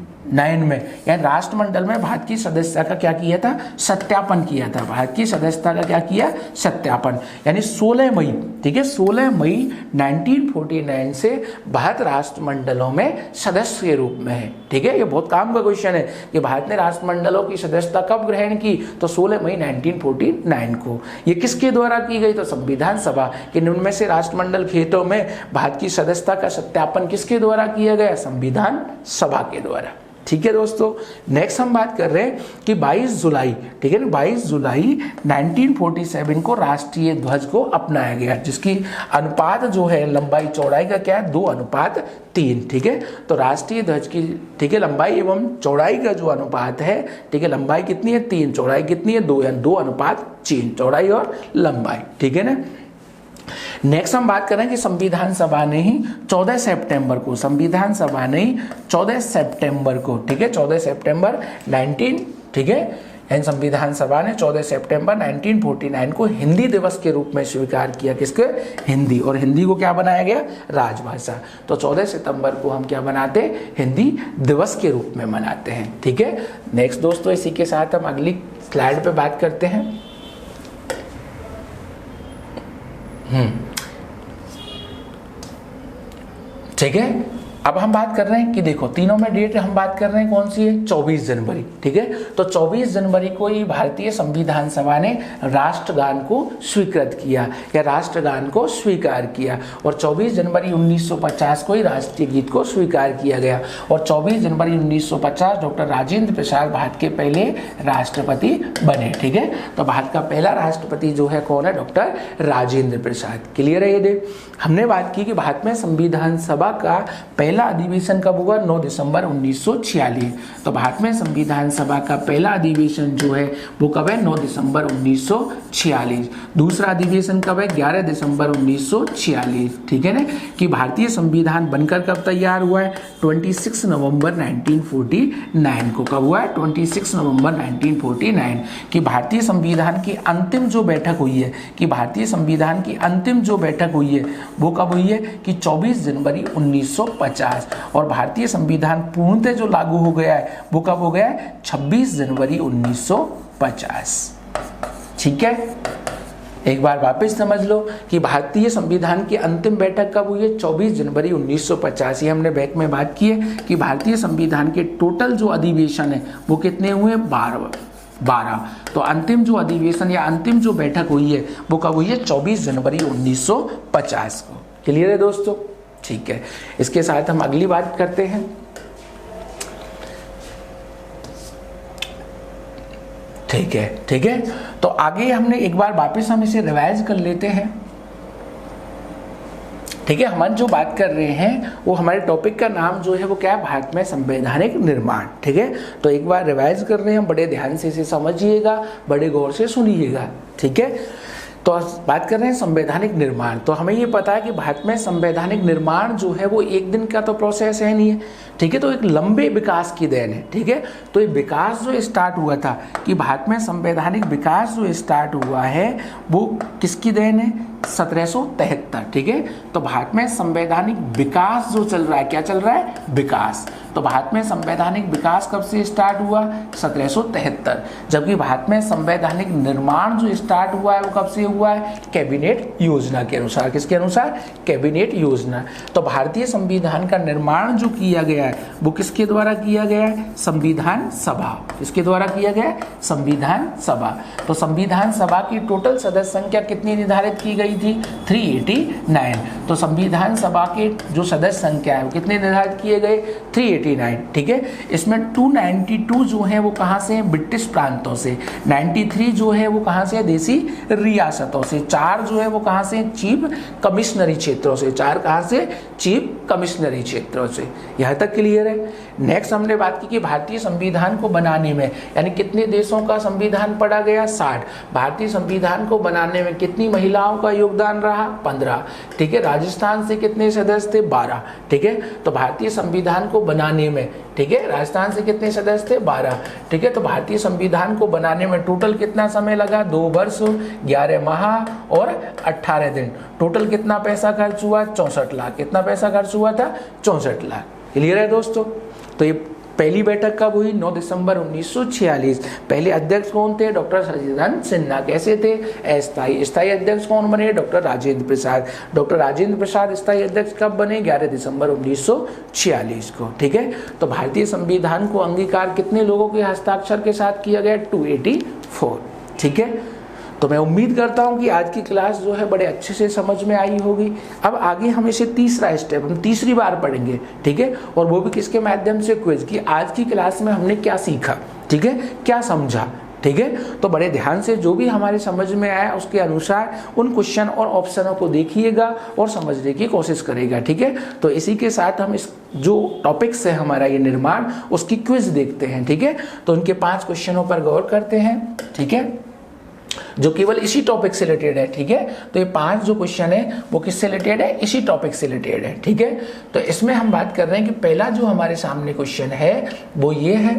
में यानी राष्ट्रमंडल में भारत की सदस्यता का क्या किया था? सत्यापन किया था। भारत की सदस्यता का क्या किया? सत्यापन। यानी 16 मई, ठीक है, 16 मई 1949 से भारत राष्ट्रमंडलों में सदस्य के रूप में है। ठीक है, ये बहुत काम का क्वेश्चन है कि भारत ने राष्ट्रमंडलों की सदस्यता कब ग्रहण की? तो 16 मई 1949 को। ये किसके द्वारा की गई? तो संविधान सभा के। उनमें से राष्ट्रमंडल खेतों में भारत की सदस्यता का सत्यापन किसके द्वारा किया गया? संविधान सभा के द्वारा। ठीक है दोस्तों, नेक्स्ट हम बात कर रहे हैं कि 22 जुलाई, ठीक है ना, 22 जुलाई 1947 को राष्ट्रीय ध्वज को अपनाया गया, जिसकी अनुपात जो है लंबाई चौड़ाई का क्या है? 2:3। ठीक है, तो राष्ट्रीय ध्वज की, ठीक है, लंबाई एवं चौड़ाई का जो अनुपात है, ठीक है, लंबाई कितनी है? 3, चौड़ाई कितनी है? 2, यानी 2:3 चौड़ाई और लंबाई। ठीक है ना। नेक्स्ट हम बात करें कि संविधान सभा ने ही 14 सितंबर को, संविधान सभा ने ही 14 सितंबर को, ठीक है, 14 सितंबर 19, ठीक है, यानी संविधान सभा ने 14 सितंबर 1949 को हिंदी दिवस के रूप में स्वीकार किया। किसके? हिंदी। और हिंदी को क्या बनाया गया? राजभाषा। तो 14 सितंबर को हम क्या बनाते हैं? हिंदी दिवस के रूप में मनाते हैं। ठीक है, नेक्स्ट दोस्तों इसी के साथ हम अगली स्लाइड पे बात करते हैं। ठीक है, अब हम बात कर रहे हैं कि देखो तीनों में डेट हम बात कर रहे हैं कौन सी है? 24 जनवरी। ठीक है, तो 24 जनवरी को ही भारतीय संविधान सभा ने राष्ट्रगान को स्वीकृत किया या राष्ट्रगान को स्वीकार किया। और 24 जनवरी 1950 को ही राष्ट्रीय गीत को स्वीकार किया गया। और 24 जनवरी 1950 डॉक्टर राजेंद्र प्रसाद भारत के पहले राष्ट्रपति बने। ठीक है, तो भारत का पहला राष्ट्रपति जो है कौन है? डॉक्टर राजेंद्र प्रसाद। क्लियर है? ये देख, हमने बात की कि भारत में संविधान सभा का पहला पहला अधिवेशन कब हुआ? 9 दिसंबर 1946। तो भारत में संविधान सभा का पहला अधिवेशन जो है वो कब है? 9 दिसंबर 1946। दूसरा अधिवेशन कब है? 11 दिसंबर 1946। ठीक है ना, कि भारतीय संविधान बनकर कब तैयार हुआ है? 26 नवंबर 1949 को। कब हुआ है? 26 नवंबर 1949। कि भारतीय संविधान की अंतिम जो बैठक हुई है, कि भारतीय संविधान की अंतिम जो बैठक हुई है वो कब हुई है? कि 24 जनवरी 1950। और भारतीय संविधान पूर्णतः जो लागू हो गया है वो कब हो गया है? 26 जनवरी 1950। ठीक है, एक बार वापस समझ लो कि भारतीय संविधान की अंतिम बैठक कब हुई है? 24 जनवरी 1950। ये हमने बैक में बात की है कि भारतीय संविधान के टोटल जो अधिवेशन है वो कितने हुए? 12। तो अंतिम जो अधिवेशन या अंतिम जो बैठक हुई है वो कब हुई है? 24 जनवरी 1950 को। क्लियर है दोस्तों? ठीक है, इसके साथ हम अगली बात करते हैं। ठीक है, ठीक है, तो आगे हमने एक बार वापस हम इसे रिवाइज कर लेते हैं। ठीक है, हम जो बात कर रहे हैं वो हमारे टॉपिक का नाम जो है वो क्या है? भारत में संवैधानिक निर्माण। ठीक है, तो एक बार रिवाइज कर रहे हैं हम, बड़े ध्यान से इसे समझिएगा, बड़े गौर से सुनिएगा। ठीक है, तो बात कर रहे हैं संवैधानिक निर्माण। तो हमें ये पता है कि भारत में संवैधानिक निर्माण जो है वो एक दिन का तो प्रोसेस है नहीं है। ठीक है, तो एक लंबे विकास की देन है। ठीक है, तो ये विकास जो स्टार्ट हुआ था, कि भारत में संवैधानिक विकास जो स्टार्ट हुआ है वो किसकी देन है? 1773। ठीक है, तो भारत में संवैधानिक विकास जो चल रहा है, क्या चल रहा है? विकास। तो भारत में संवैधानिक विकास कब से स्टार्ट हुआ? 1773। जबकि भारत में संवैधानिक निर्माण जो स्टार्ट हुआ है वो कब से हुआ है? कैबिनेट योजना के अनुसार। किसके अनुसार? कैबिनेट योजना। तो भारतीय संविधान का निर्माण जो किया गया है वो किसके द्वारा किया गया है? संविधान सभा। किसके द्वारा किया गया है? संविधान सभा। तो संविधान सभा की टोटल सदस्य संख्या कितनी निर्धारित की गई थी? 389। तो संविधान सभा के जो सदस्य संख्या है वो कितने निर्धारित किए गए? 389। ठीक है, इसमें 292 जो है वो कहाँ से हैं? ब्रिटिश प्रांतों से। 93 जो है वो कहाँ से है? देसी रियासतों से। 4 जो है वो कहाँ से? चीफ कमिश्नरी क्षेत्रों से। 4 कहाँ से? चीफ कमिश्नरी क्षेत्रों से। यहाँ तक क्लियर है? नेक्स्ट हमने बात की कि भारतीय संविधान को बनाने में यानी कितने देशों का संविधान पढ़ा गया? 60। भारतीय संविधान को बनाने में कितनी महिलाओं का योगदान रहा? 15। ठीक है, राजस्थान से कितने सदस्य थे? 12। ठीक है, तो भारतीय संविधान को बनाने में, ठीक है, राजस्थान से कितने सदस्य थे? 12। ठीक है, तो भारतीय संविधान को बनाने में टोटल कितना समय लगा? 2 वर्ष 11 माह और 18 दिन। टोटल कितना पैसा खर्च हुआ? 64 लाख। कितना पैसा खर्च हुआ था? 64 लाख। क्लियर है दोस्तों? तो ये पहली बैठक कब हुई? 9 दिसंबर 1946। पहले अध्यक्ष कौन थे? डॉक्टर शशिधरन सिन्हा। कैसे थे? अस्थायी। स्थायी अध्यक्ष कौन बने? डॉक्टर राजेंद्र प्रसाद। डॉक्टर राजेंद्र प्रसाद स्थायी अध्यक्ष कब बने? 11 दिसंबर 1946 को। ठीक है, तो भारतीय संविधान को अंगीकार कितने लोगों के हस्ताक्षर के साथ किया गया? 284। ठीक है, तो मैं उम्मीद करता हूं कि आज की क्लास जो है बड़े अच्छे से समझ में आई होगी। अब आगे हम इसे तीसरा स्टेप हम तीसरी बार पढ़ेंगे। ठीक है, और वो भी किसके माध्यम से? क्विज। कि आज की क्लास में हमने क्या सीखा, ठीक है, क्या समझा। ठीक है, तो बड़े ध्यान से जो भी हमारे समझ में आया उसके अनुसार उन क्वेश्चन और ऑप्शनों को देखिएगा और समझने की कोशिश करेगा। ठीक है, तो इसी के साथ हम इस जो टॉपिक्स है हमारा ये निर्माण उसकी क्विज देखते हैं। ठीक है, तो उनके 5 क्वेश्चनों पर गौर करते हैं। ठीक है, जो केवल इसी टॉपिक से रिलेटेड है। ठीक है, तो ये 5 जो क्वेश्चन है वो किससे रिलेटेड है? इसी टॉपिक से रिलेटेड है। ठीक है, तो इसमें हम बात कर रहे हैं कि पहला जो हमारे सामने क्वेश्चन है वो ये है।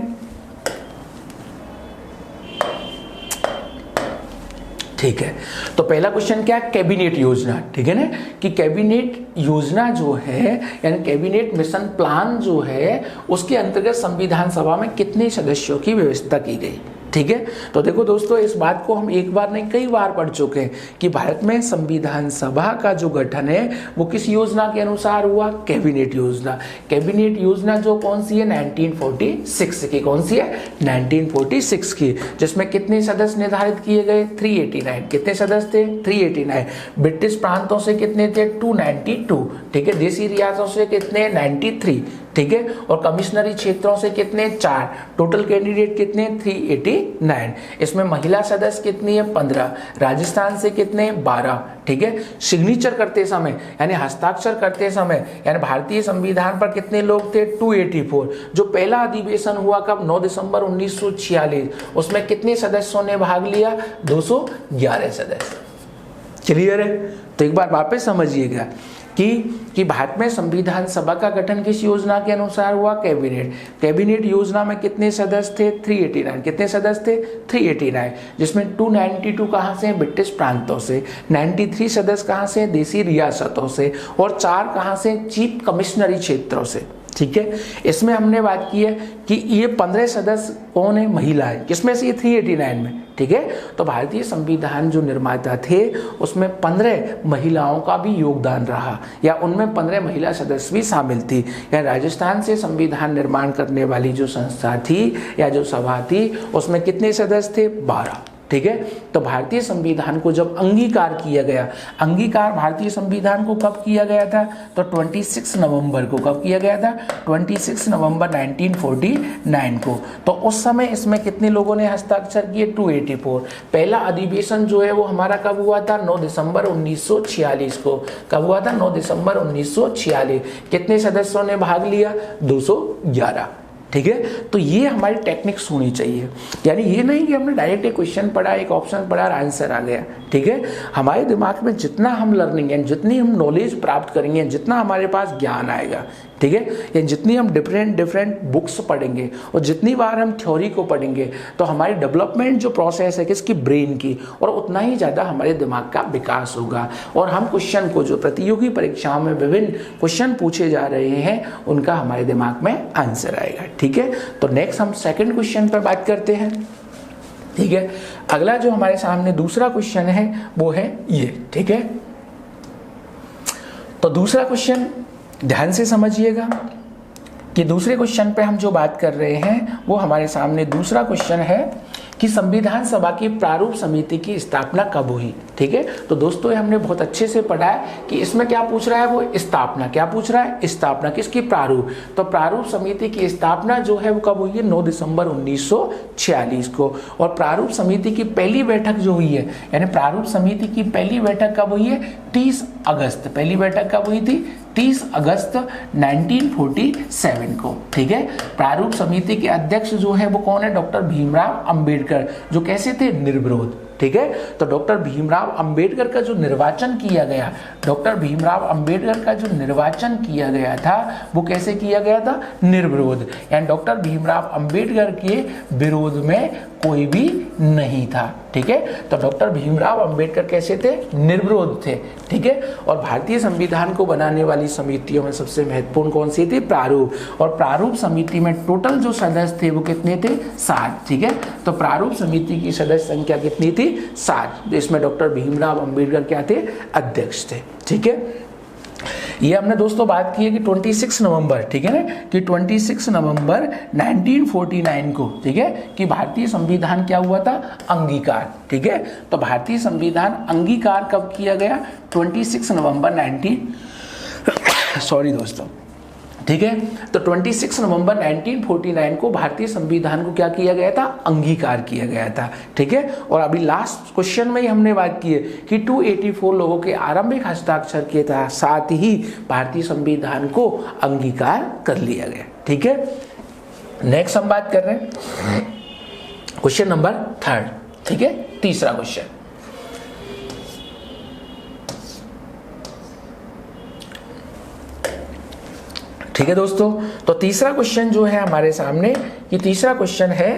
ठीक है, तो पहला क्वेश्चन क्या? कैबिनेट योजना। ठीक है ना, कि कैबिनेट योजना जो है यानी कैबिनेट मिशन प्लान जो है उसके अंतर्गत संविधान सभा में कितने सदस्यों की व्यवस्था की गई? ठीक है, तो देखो दोस्तों, इस बात को हम एक बार नहीं कई बार पढ़ चुके हैं कि भारत में संविधान सभा का जो गठन है वो किस योजना के अनुसार हुआ? कैबिनेट योजना। कैबिनेट योजना जो कौन सी है? 1946 की। कौन सी है? 1946 की, जिसमें कितने सदस्य निर्धारित किए गए? 389। कितने सदस्य थे? 389। ब्रिटिश प्रांतों से कितने थे? 292। ठीक है, देसी रियासतों से कितने? 93। ठीक है। और कमिश्नरी क्षेत्रों से कितने 4, टोटल कैंडिडेट कितने 389। इसमें महिला सदस्य कितनी है 15, राजस्थान से कितने 12, ठीक है। सिग्नेचर करते समय यानी हस्ताक्षर करते समय यानी भारतीय संविधान पर कितने लोग थे 284। जो पहला अधिवेशन हुआ कब 9 दिसंबर 1946, उसमें कितने सदस्यों ने भाग लिया 211 सदस्य। क्लियर है। तो एक बार वापस समझिएगा कि भारत में संविधान सभा का गठन किस योजना के अनुसार हुआ कैबिनेट योजना में कितने सदस्य थे 389। कितने सदस्य थे 389, जिसमें 292 कहाँ से ब्रिटिश प्रांतों से, 93 सदस्य कहाँ से देसी रियासतों से और 4 कहाँ से चीफ कमिश्नरी क्षेत्रों से, ठीक है। इसमें हमने बात की है कि ये 15 सदस्य कौन है महिला है, किसमें से ये 389 में, ठीक है। तो भारतीय संविधान जो निर्माता थे उसमें 15 महिलाओं का भी योगदान रहा या उनमें 15 महिला सदस्य भी शामिल थी। या राजस्थान से संविधान निर्माण करने वाली जो संस्था थी या जो सभा थी उसमें कितने सदस्य थे 12, ठीक है। तो भारतीय संविधान को जब अंगीकार किया गया, अंगीकार भारतीय संविधान को कब किया गया था तो 26 नवंबर को, कब किया गया था 26 नवंबर 1949 को। तो उस समय इसमें कितने लोगों ने हस्ताक्षर किए 284। पहला अधिवेशन जो है वो हमारा कब हुआ था 9 दिसंबर 1946 को। कब हुआ था 9 दिसंबर 1946। कितने सदस्यों ने भाग लिया 211, ठीक है। तो ये हमारी टेक्निक्स होनी चाहिए, यानी ये नहीं कि हमने डायरेक्ट एक क्वेश्चन पढ़ा, एक ऑप्शन पढ़ा और आंसर आ गया, ठीक है। हमारे दिमाग में जितना हम लर्निंग है, जितनी हम नॉलेज प्राप्त करेंगे, जितना हमारे पास ज्ञान आएगा, ठीक है, या जितनी हम डिफरेंट बुक्स पढ़ेंगे और जितनी बार हम थ्योरी को पढ़ेंगे तो हमारी डेवलपमेंट जो प्रोसेस है किसकी ब्रेन की, और उतना ही ज़्यादा हमारे दिमाग का विकास होगा और हम क्वेश्चन को जो प्रतियोगी परीक्षाओं में विभिन्न क्वेश्चन पूछे जा रहे हैं उनका हमारे दिमाग में आंसर आएगा, ठीक है। तो नेक्स्ट हम सेकंड क्वेश्चन पर बात करते हैं, ठीक है। अगला जो हमारे सामने दूसरा क्वेश्चन है वो है ये, ठीक है। तो दूसरा क्वेश्चन ध्यान से समझिएगा कि दूसरे क्वेश्चन पे हम जो बात कर रहे हैं वो हमारे सामने दूसरा क्वेश्चन है कि संविधान सभा की प्रारूप समिति की स्थापना कब हुई, ठीक है। तो दोस्तों ये हमने बहुत अच्छे से पढ़ा है कि इसमें क्या पूछ रहा है वो स्थापना, क्या पूछ रहा है स्थापना किसकी प्रारूप। तो प्रारूप समिति की स्थापना जो है वो कब हुई है 9 दिसंबर 1946 को। और प्रारूप समिति की पहली बैठक जो हुई है, यानी प्रारूप समिति की पहली बैठक कब हुई है 30 अगस्त। पहली बैठक कब हुई थी 30 अगस्त 1947 को, ठीक है। प्रारूप समिति के अध्यक्ष जो है वो कौन है डॉक्टर भीमराव अंबेडकर, जो कैसे थे निर्विरोध, ठीक है। तो डॉक्टर भीमराव अंबेडकर का जो निर्वाचन किया गया, डॉक्टर भीमराव अंबेडकर का जो निर्वाचन किया गया था वो कैसे किया गया था निर्विरोध, यानी डॉक्टर भीमराव अंबेडकर के विरोध में कोई भी नहीं था, ठीक है। तो डॉक्टर भीमराव अंबेडकर कैसे थे निर्विरोध थे, ठीक है। और भारतीय संविधान को बनाने वाली समितियों में सबसे महत्वपूर्ण कौन सी थी प्रारूप, और प्रारूप समिति में टोटल जो सदस्य थे वो कितने थे 7, ठीक है। तो प्रारूप समिति की सदस्य संख्या कितनी थी 7, इसमें डॉक्टर भीमराव अंबेडकर क्या थे अध्यक्ष थे, ठीक है। ये हमने दोस्तों बात की है कि 26 नवंबर, ठीक है ना, कि 26 नवंबर 1949 को, ठीक है, कि भारतीय संविधान क्या हुआ था अंगीकार, ठीक है। तो भारतीय संविधान अंगीकार कब किया गया 26 नवंबर 19 ठीक है। तो 26 नवंबर 1949 को भारतीय संविधान को क्या किया गया था अंगीकार किया गया था, ठीक है। और अभी लास्ट क्वेश्चन में ही हमने बात की है कि 284 लोगों के आरंभिक हस्ताक्षर के साथ ही भारतीय संविधान को अंगीकार कर लिया गया, ठीक है। नेक्स्ट हम बात कर रहे हैं क्वेश्चन नंबर 3, ठीक है, तीसरा क्वेश्चन। ठीक है दोस्तों, तो तीसरा क्वेश्चन जो है हमारे सामने, ये तीसरा क्वेश्चन है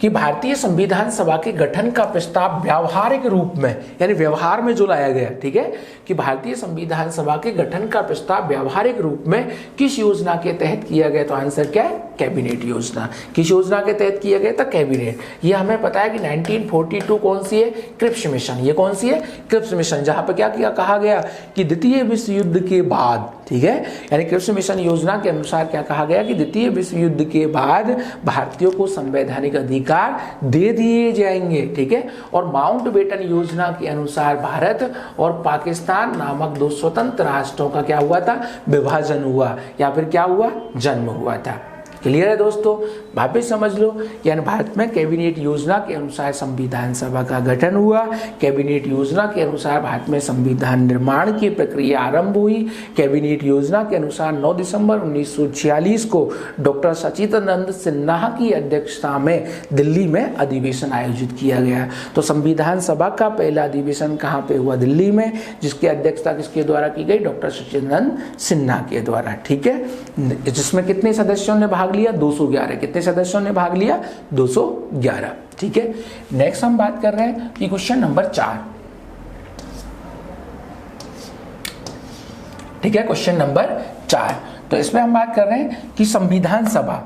कि भारतीय संविधान सभा के गठन का प्रस्ताव व्यावहारिक रूप में, यानी व्यवहार में जो लाया गया, ठीक है, कि भारतीय संविधान सभा के गठन का प्रस्ताव व्यावहारिक रूप में किस योजना के तहत किया गया। तो आंसर क्या है कैबिनेट योजना। किस योजना के तहत किया गया था? कैबिनेट। ये हमें पता है कि 1942 कौन सी है? Cripps mission. ये कौन सी है? क्रिप्स मिशन, जहां पर क्या किया कहा गया कि द्वितीय विश्व युद्ध के बाद, ठीक है, यानी क्रिप्स मिशन योजना के अनुसार क्या कहा गया कि द्वितीय विश्व युद्ध के बाद भारतीयों को संवैधानिक अधिकार दे दिए जाएंगे, ठीक है। और माउंटबेटन योजना के अनुसार भारत और पाकिस्तान नामक दो स्वतंत्र राष्ट्रों का क्या हुआ था? विभाजन हुआ, या फिर क्या हुआ? जन्म हुआ था। क्लियर है दोस्तों? वापिस समझ लो, यानी भारत में कैबिनेट योजना के अनुसार संविधान सभा का गठन हुआ। कैबिनेट योजना के अनुसार भारत में संविधान निर्माण की प्रक्रिया आरंभ हुई। कैबिनेट योजना के अनुसार 9 दिसंबर 1946 को डॉक्टर सच्चिदानंद सिन्हा की अध्यक्षता में दिल्ली में अधिवेशन आयोजित किया गया। तो संविधान सभा का पहला अधिवेशन कहाँ पे हुआ? दिल्ली में, जिसकी अध्यक्षता किसके द्वारा की गई? डॉक्टर सच्चिदानंद सिन्हा के द्वारा, ठीक है। जिसमें कितने सदस्यों ने भाग लिया? 211। कितने सदस्यों ने भाग लिया? 211, ठीक है। नेक्स्ट हम बात कर रहे हैं कि क्वेश्चन नंबर 4, ठीक है, क्वेश्चन नंबर 4। तो इसमें हम बात कर रहे हैं कि संविधान सभा,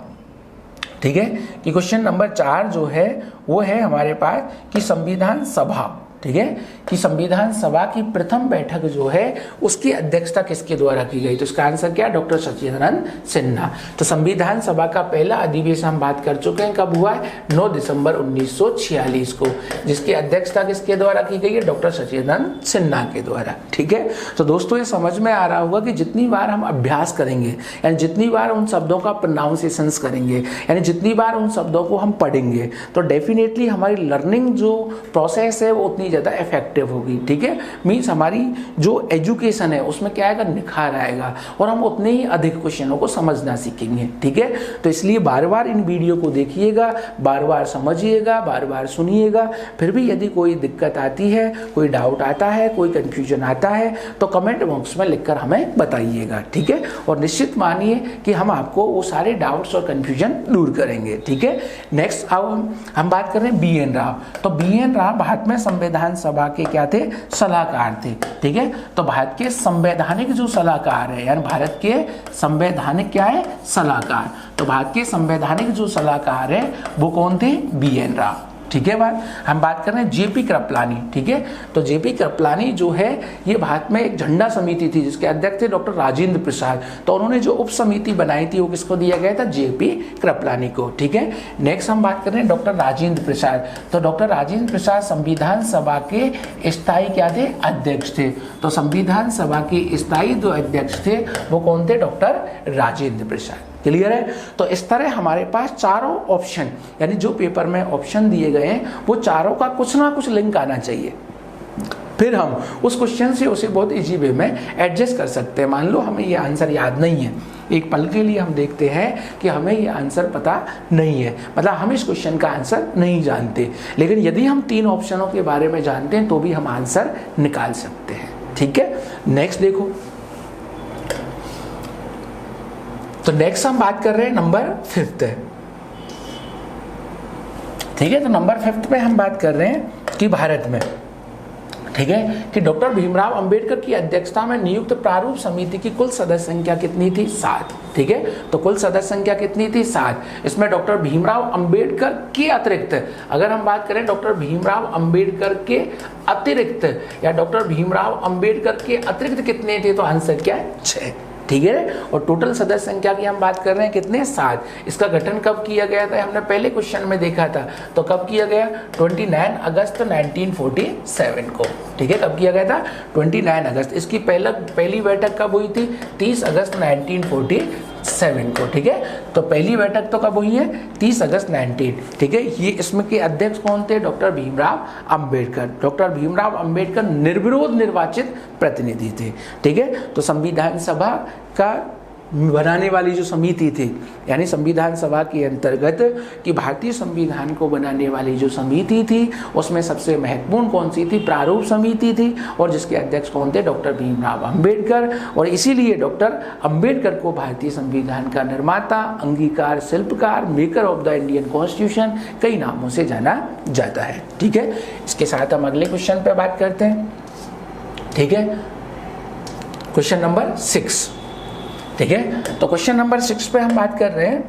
ठीक है, कि क्वेश्चन नंबर 4 जो है वो है हमारे पास कि संविधान सभा, ठीक है, कि संविधान सभा की प्रथम बैठक जो है उसकी अध्यक्षता किसके द्वारा की गई? तो इसका आंसर क्या? डॉक्टर सच्चिदानंद सिन्हा। तो संविधान सभा का पहला अधिवेशन हम बात कर चुके हैं, कब हुआ है? 9 दिसंबर 1946 को, जिसकी अध्यक्षता किसके द्वारा की गई है? डॉक्टर सच्चिदानंद सिन्हा के द्वारा, ठीक है। तो दोस्तों ये समझ में आ रहा होगा कि जितनी बार हम अभ्यास करेंगे, यानी जितनी बार उन शब्दों का प्रोनाउंसिएशंस करेंगे, यानी जितनी बार उन शब्दों को हम पढ़ेंगे, तो डेफिनेटली हमारी लर्निंग जो प्रोसेस है वो उतनी ज़्यादा इफेक्टिव होगी, ठीक है। मीन्स हमारी जो एजुकेशन है उसमें क्या आएगा? निखार आएगा, और हम उतने ही अधिक क्वेश्चनों को समझना सीखेंगे, ठीक है। तो इसलिए बार बार इन वीडियो को देखिएगा, बार बार समझिएगा, बार बार सुनिएगा। फिर भी यदि कोई दिक्कत आती है, कोई डाउट आता है, कोई कंफ्यूजन आता है, तो कमेंट बॉक्स में लिखकर हमें बताइएगा, ठीक है। और निश्चित मानिए कि हम आपको वो सारे डाउट्स और कंफ्यूजन दूर करेंगे, ठीक है। नेक्स्ट अब हम बात कर रहे हैं बी एन राव। तो बी एन राव भारत में संविधान सभा के क्या थे? सलाहकार थे, ठीक है। तो भारत के संवैधानिक जो सलाहकार है, यानी भारत के संवैधानिक क्या है? सलाहकार। तो भारत के संवैधानिक जो सलाहकार है वो कौन थे? बी एन राव, ठीक है। हम बात कर रहे हैं जेपी कृपलानी, ठीक है। तो जेपी कृपलानी जो है ये भारत में एक झंडा समिति थी जिसके अध्यक्ष थे डॉक्टर राजेंद्र प्रसाद। तो उन्होंने जो उप समिति बनाई थी वो किसको दिया गया था? जेपी कृपलानी को, ठीक है। नेक्स्ट हम बात कर रहे हैं डॉक्टर राजेंद्र प्रसाद। तो डॉक्टर राजेंद्र प्रसाद संविधान सभा के स्थायी क्या थे? अध्यक्ष थे। तो संविधान सभा के स्थायी जो अध्यक्ष थे वो कौन थे? डॉक्टर राजेंद्र प्रसाद। क्लियर है? तो इस तरह हमारे पास चारों ऑप्शन, यानी जो पेपर में ऑप्शन दिए गए हैं वो चारों का कुछ ना कुछ लिंक आना चाहिए, फिर हम उस क्वेश्चन से उसे बहुत इजी वे में एडजस्ट कर सकते हैं। मान लो हमें ये आंसर याद नहीं है, एक पल के लिए हम देखते हैं कि हमें ये आंसर पता नहीं है, मतलब हम इस क्वेश्चन का आंसर नहीं जानते, लेकिन यदि हम 3 ऑप्शनों के बारे में जानते हैं तो भी हम आंसर निकाल सकते हैं, ठीक है। नेक्स्ट देखो, तो नेक्स्ट हम बात कर रहे हैं नंबर 5 है, ठीक है। तो नंबर 5 पे हम बात कर रहे हैं कि भारत में, ठीक है, कि डॉक्टर भीमराव अंबेडकर की अध्यक्षता में नियुक्त प्रारूप समिति की कुल सदस्य संख्या कितनी थी? 7, ठीक है। तो कुल सदस्य संख्या कितनी थी? 7। इसमें डॉक्टर भीमराव अंबेडकर के अतिरिक्त, अगर हम बात करें डॉक्टर भीमराव अंबेडकर के अतिरिक्त या डॉक्टर भीमराव अंबेडकर के अतिरिक्त कितने थे? तो आंसर क्या है? 6, ठीक है। और टोटल सदस्य संख्या की हम बात कर रहे हैं कितने? 7। इसका गठन कब किया गया था? हमने पहले क्वेश्चन में देखा था, तो कब किया गया? 29 अगस्त 1947 को, ठीक है। कब किया गया था? 29 अगस्त। इसकी पहली बैठक कब हुई थी? 30 अगस्त 1947 को, ठीक है। तो पहली बैठक तो कब हुई है? 30 अगस्त 19, ठीक है। ये इसमें के अध्यक्ष कौन थे? डॉक्टर भीमराव अंबेडकर। डॉक्टर भीमराव अंबेडकर निर्विरोध निर्वाचित प्रतिनिधि थे, ठीक है। तो संविधान सभा का बनाने वाली जो समिति थी, यानी संविधान सभा के अंतर्गत कि भारतीय संविधान को बनाने वाली जो समिति थी उसमें सबसे महत्वपूर्ण कौन सी थी? प्रारूप समिति थी, और जिसके अध्यक्ष कौन थे? डॉक्टर भीमराव अंबेडकर। और इसीलिए डॉक्टर अंबेडकर को भारतीय संविधान का निर्माता, अंगीकार, शिल्पकार, maker of the Indian constitution कई नामों से जाना जाता है, ठीक है। इसके साथ हम अगले क्वेश्चन पे बात करते हैं, ठीक है। क्वेश्चन नंबर 6, ठीक है। तो क्वेश्चन नंबर 6 पे हम बात कर रहे हैं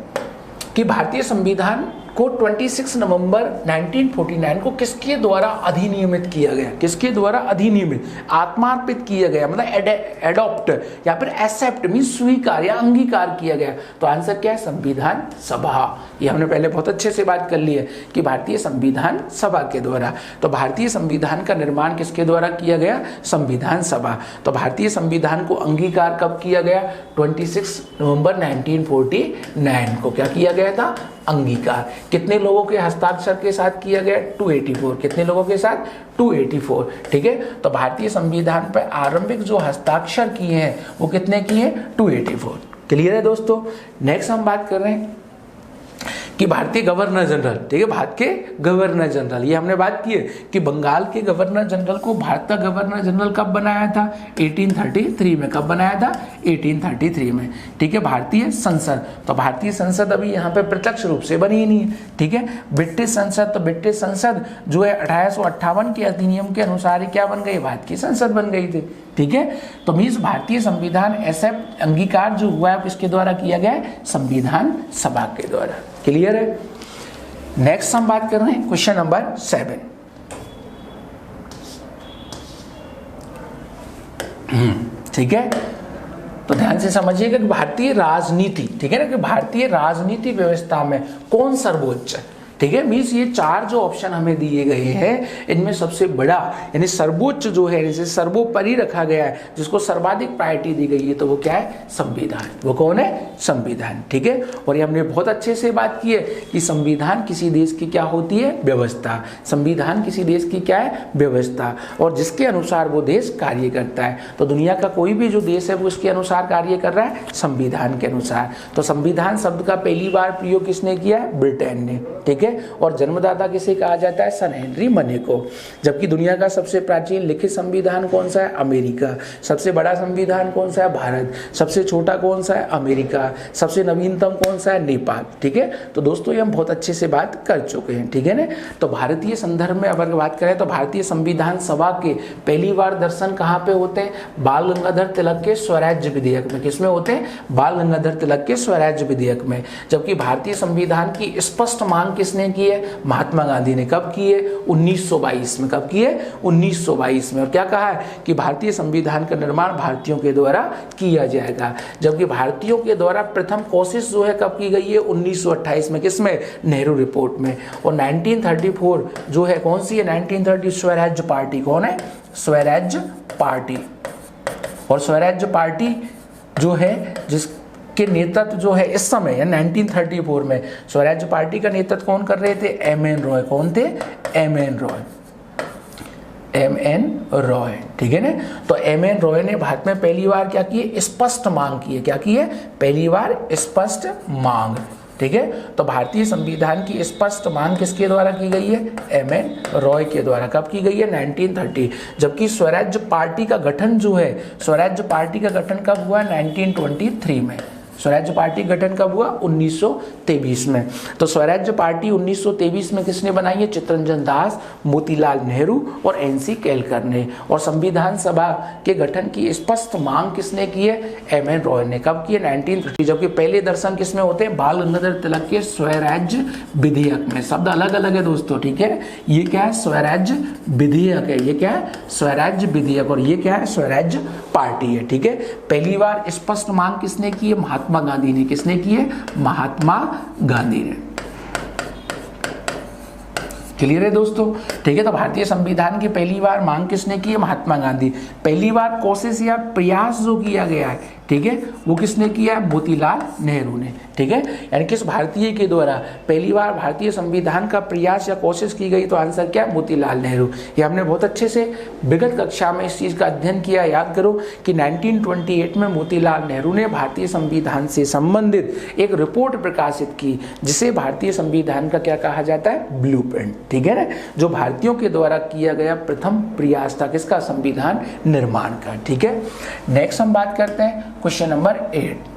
कि भारतीय संविधान को 26 नवंबर 1949 को किसके द्वारा अधिनियमित किया गया, किसके द्वारा अधिनियमित, आत्मार्पित किया गया, मतलब एडॉप्ट या फिर एक्सेप्ट मीन स्वीकार या अंगीकार किया गया। तो आंसर क्या है, संविधान सभा। ये हमने पहले बहुत अच्छे से बात कर ली है कि भारतीय संविधान सभा के द्वारा। तो भारतीय संविधान का निर्माण किसके द्वारा किया गया, संविधान सभा। तो भारतीय संविधान को अंगीकार कब किया गया, 26 नवंबर 1949 को क्या किया गया था, अंगीकार। कितने लोगों के हस्ताक्षर के साथ किया गया, 284। कितने लोगों के साथ, 284। ठीक है, तो भारतीय संविधान पर आरंभिक जो हस्ताक्षर किए हैं वो कितने किए, 284। क्लियर है दोस्तों। नेक्स्ट हम बात कर रहे हैं कि भारतीय गवर्नर जनरल, ठीक है, भारत के गवर्नर जनरल, ये हमने बात की है कि बंगाल के गवर्नर जनरल को भारत का गवर्नर जनरल कब बनाया था, 1833 में। कब बनाया था, 1833 में। ठीक है, भारतीय संसद, तो भारतीय संसद अभी यहाँ पे प्रत्यक्ष रूप से बनी ही नहीं है। ठीक है, ब्रिटिश संसद, तो ब्रिटिश संसद जो है 1858 के अधिनियम के अनुसार ही क्या बन गई, भारत की संसद बन गई थी। ठीक है, तो मीन्स भारतीय संविधान एक्सेप्ट अंगीकार जो हुआ है किसके द्वारा किया गया है, संविधान सभा के द्वारा। क्लियर है। नेक्स्ट हम बात कर रहे हैं क्वेश्चन नंबर 7। ठीक है, तो ध्यान से समझिएगा कि भारतीय राजनीति, ठीक है ना, कि भारतीय राजनीति व्यवस्था में कौन सर्वोच्च है। ठीक है, मीन्स ये चार जो ऑप्शन हमें दिए गए हैं इनमें सबसे बड़ा यानी सर्वोच्च जो है, जिसे सर्वोपरि रखा गया है, जिसको सर्वाधिक प्रायोरिटी दी गई है, तो वो क्या है, संविधान। वो कौन है, संविधान। ठीक है, और ये हमने बहुत अच्छे से बात की है कि संविधान किसी देश की क्या होती है, व्यवस्था। संविधान किसी देश की क्या है, व्यवस्था, और जिसके अनुसार वो देश कार्य करता है। तो दुनिया का कोई भी जो देश है वो उसके अनुसार कार्य कर रहा है, संविधान के अनुसार। तो संविधान शब्द का पहली बार प्रयोग किसने किया है, ब्रिटेन ने। ठीक है, और जन्मदाता किसे कहा जाता है, सन हेनरी मने को। जबकि दुनिया का सबसे प्राचीन लिखित संविधान कौन सा है, अमेरिका। सबसे बड़ा संविधान कौन सा है, भारत। सबसे छोटा कौन सा है, अमेरिका। सबसे नवीनतम कौन सा है, नेपाल। ठीक है, तो दोस्तों ये हम बहुत अच्छे से बात कर चुके हैं। ठीक है ना, तो भारतीय संदर्भ में अगर बात करें तो भारतीय संविधान सभा के पहली बार दर्शन कहाँ पे होते हैं, बाल गंगाधर तिलक के स्वराज्य विधेयक में। किसमें होते हैं, बाल गंगाधर तिलक के स्वराज्य विधेयक में। जबकि भारतीय संविधान की स्पष्ट मांग किसने की है, महात्मा गांधी ने। कब की है, 1922 में। कब की है, 1922 में। और क्या कहा है कि भारतीय संविधान का निर्माण भारतीयों के द्वारा किया जाएगा। जबकि भारतीयों के द्वारा प्रथम कोशिश जो है कब की गई है, 1928 में। किसमें, नेहरू रिपोर्ट में। और 1934 जो है कौन सी है, 1930 स्वराज्य पार्टी। कौन है, स्वराज्य पार्टी। और स्वराज्य पार्टी जो है जिस के नेतृत्व जो है इस समय 1934 में स्वराज्य पार्टी का नेतृत्व कौन कर रहे थे, एम एन रॉय। कौन थे, M N Roy. M N Roy. ठीक है ना, तो एम एन रॉय ने भारत में पहली बार क्या किए, स्पष्ट मांग की है। क्या की है, पहली बार स्पष्ट मांग। ठीक है, तो भारतीय संविधान की स्पष्ट मांग किसके द्वारा की गई है, एम एन रॉय के द्वारा। कब की गई है, 1930। जबकि स्वराज्य पार्टी का गठन जो है, स्वराज्य पार्टी का गठन कब हुआ, 1923 में। स्वराज्य पार्टी गठन कब हुआ, 1923 में। तो स्वराज्य पार्टी 1923 में किसने बनाई है, चित्तरंजन दास, मोतीलाल नेहरू और एनसी केलकर ने। और संविधान सभा के गठन की स्पष्ट मांग किसने की है, एम एन रॉय ने। कब की है, 1930। जबकि पहले दर्शन किसमें होते हैं, बाल गंगाधर तिलक के स्वराज्य विधेयक में। शब्द अलग अलग है दोस्तों। ठीक है, ये क्या है, स्वराज्य विधेयक है। ये क्या है, स्वराज्य विधेयक। और ये क्या है, स्वराज्य पार्टी है। ठीक है, पहली बार स्पष्ट मांग किसने की है, महात्मा गांधी ने। किसने की है, महात्मा गांधी ने। क्लियर है दोस्तों। ठीक है, तो भारतीय संविधान की पहली बार मांग किसने की है, महात्मा गांधी। पहली बार कोशिश या प्रयास जो किया गया है, ठीक है, वो किसने किया, मोतीलाल नेहरू ने। ठीक है, यानी किस भारतीय के द्वारा पहली बार भारतीय संविधान का प्रयास या कोशिश की गई, तो आंसर क्या, मोतीलाल नेहरू। ये हमने बहुत अच्छे से विगत कक्षा में इस चीज़ का अध्ययन किया। याद करो कि 1928 में मोतीलाल नेहरू ने भारतीय संविधान से संबंधित एक रिपोर्ट प्रकाशित की, जिसे भारतीय संविधान का क्या कहा जाता है, ब्लूप्रिंट। ठीक है ना, जो भारतीयों के द्वारा किया गया प्रथम प्रयास था किसका, संविधान निर्माण का। ठीक है, नेक्स्ट हम बात करते हैं क्वेश्चन नंबर 8।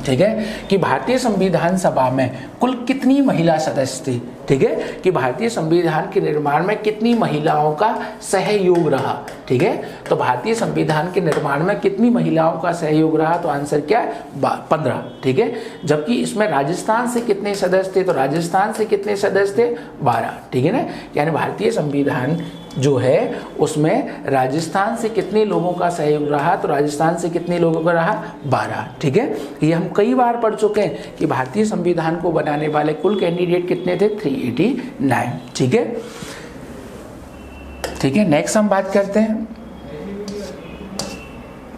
ठीक है, कि भारतीय संविधान सभा में कुल कितनी महिला सदस्य थी। ठीक है, कि भारतीय संविधान के निर्माण में कितनी महिलाओं का सहयोग रहा। ठीक है, तो भारतीय संविधान के निर्माण में कितनी महिलाओं का सहयोग रहा, तो आंसर क्या है 15। ठीक है, जबकि इसमें राजस्थान से कितने सदस्य थे, तो राजस्थान से कितने सदस्य थे 12। ठीक है ना, यानी भारतीय संविधान जो है उसमें राजस्थान से कितने लोगों का सहयोग रहा, तो राजस्थान से कितने लोगों का रहा 12। ठीक है, ये हम कई बार पढ़ चुके हैं कि भारतीय संविधान को बनाने वाले कुल कैंडिडेट कितने थे 389। ठीक है, ठीक है, नेक्स्ट हम बात करते हैं।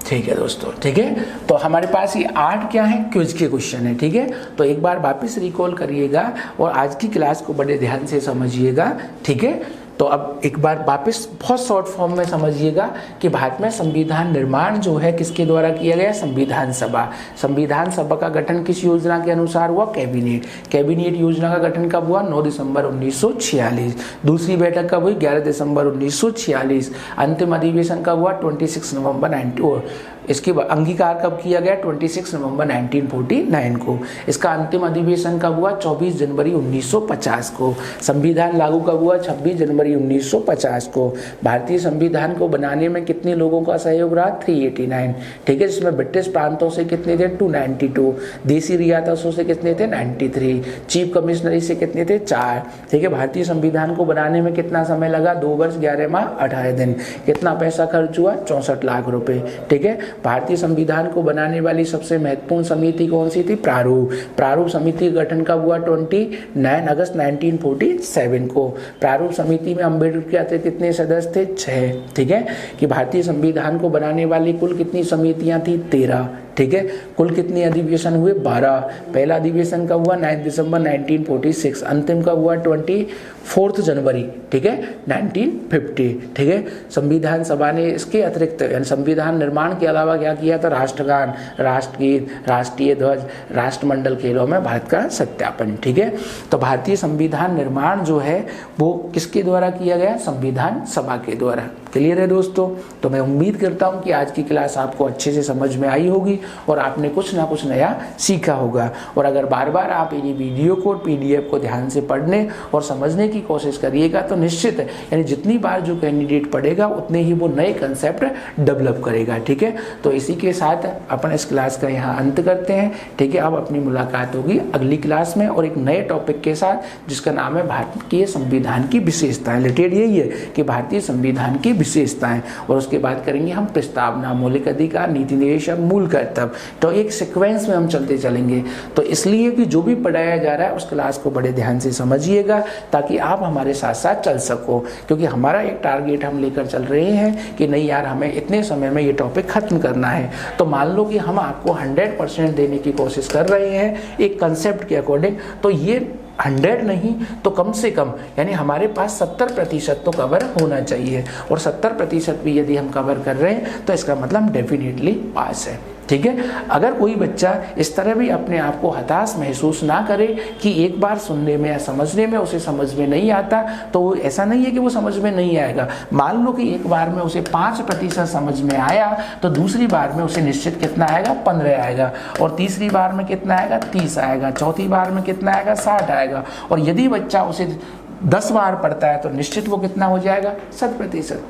ठीक है दोस्तों, ठीक है, तो हमारे पास ये 8 क्या है क्विज के क्वेश्चन है। ठीक है, तो एक बार वापस रिकॉल करिएगा और आज की क्लास को बड़े ध्यान से समझिएगा। ठीक है, तो अब एक बार वापस बहुत शॉर्ट फॉर्म में समझिएगा कि भारत में संविधान निर्माण जो है किसके द्वारा किया गया, संविधान सभा। संविधान सभा का गठन किस योजना के अनुसार हुआ, कैबिनेट। कैबिनेट योजना का गठन कब हुआ, 9 दिसंबर 1946। दूसरी बैठक कब हुई, 11 दिसंबर 1946। अंतिम अधिवेशन कब हुआ, 26 नवंबर 19। इसके अंगीकार कब किया गया, 26 नवंबर 1949 को। इसका अंतिम अधिवेशन कब हुआ, 24 जनवरी 1950 को। संविधान लागू कब हुआ, 26 जनवरी 1950 को। भारतीय संविधान को बनाने में कितने लोगों का सहयोग रहा, 389। ठीक है, जिसमें ब्रिटिश प्रांतों से कितने थे, 292। देसी रियासतों से कितने थे, 93। चीफ कमिश्नरी से कितने थे, 4। ठीक है, भारतीय संविधान को बनाने में कितना समय लगा, 2 वर्ष 11 माह 18 दिन। कितना पैसा खर्च हुआ, 64 लाख रुपए। ठीक है, भारतीय संविधान को बनाने वाली सबसे महत्वपूर्ण समिति कौन सी थी, प्रारूप। प्रारूप समिति का गठन कब हुआ, 29 अगस्त 1947 को। प्रारूप समिति में अम्बेडकर क्या थे, कितने सदस्य थे, 6। ठीक है, कि भारतीय संविधान को बनाने वाली कुल कितनी समितियां थी, 13। ठीक है, कुल कितने अधिवेशन हुए, 12। पहला अधिवेशन कब हुआ, 9 दिसंबर 1946। अंतिम कब हुआ, 24 जनवरी, ठीक है, 1950। ठीक है, संविधान सभा ने इसके अतिरिक्त यानी संविधान निर्माण के अलावा क्या किया था, राष्ट्रगान, राष्ट्रगीत, राष्ट्रीय ध्वज, राष्ट्रमंडल खेलों में भारत का सत्यापन। ठीक है, तो भारतीय संविधान निर्माण जो है वो किसके द्वारा किया गया, संविधान सभा के द्वारा। क्लियर है दोस्तों, तो मैं उम्मीद करता हूं कि आज की क्लास आपको अच्छे से समझ में आई होगी और आपने कुछ ना कुछ नया सीखा होगा। और अगर बार बार आप ये वीडियो को, PDF को ध्यान से पढ़ने और समझने की कोशिश करिएगा तो निश्चित है यानी जितनी बार जो कैंडिडेट पढ़ेगा उतने ही वो नए कंसेप्ट डेवलप करेगा। ठीक है, तो इसी के साथ अपन इस क्लास का यहाँ अंत करते हैं। ठीक है, अब अपनी मुलाकात होगी अगली क्लास में और एक नए टॉपिक के साथ जिसका नाम है भारतीय संविधान की विशेषताएं। रिलेटेड यही है कि भारतीय संविधान की विशेषताएं, और उसके बाद करेंगे हम प्रस्तावना, मौलिक अधिकार, नीति निर्देशक, मूल कर्तव्य। तो एक सीक्वेंस में हम चलते चलेंगे। तो इसलिए कि जो भी पढ़ाया जा रहा है उस क्लास को बड़े ध्यान से समझिएगा ताकि आप हमारे साथ साथ चल सको, क्योंकि हमारा एक टारगेट हम लेकर चल रहे हैं कि नहीं यार हमें इतने समय में ये टॉपिक खत्म करना है। तो मान लो कि हम आपको 100% देने की कोशिश कर रहे हैं एक कंसेप्ट के अकॉर्डिंग, तो ये 100 नहीं तो कम से कम यानी हमारे पास 70% तो कवर होना चाहिए, और 70% भी यदि हम कवर कर रहे हैं तो इसका मतलब डेफिनेटली पास है। ठीक है, अगर कोई बच्चा इस तरह भी अपने आप को हताश महसूस ना करे कि एक बार सुनने में या समझने में उसे समझ में नहीं आता, तो ऐसा नहीं है कि वो समझ में नहीं आएगा। मान लो कि एक बार में उसे 5% समझ में आया तो दूसरी बार में उसे निश्चित कितना आएगा, 15 आएगा, और तीसरी बार में कितना आएगा, 30 आएगा, चौथी बार में कितना आएगा, 60 आएगा, और यदि बच्चा उसे 10 बार पढ़ता है तो निश्चित वो कितना हो जाएगा, 100%।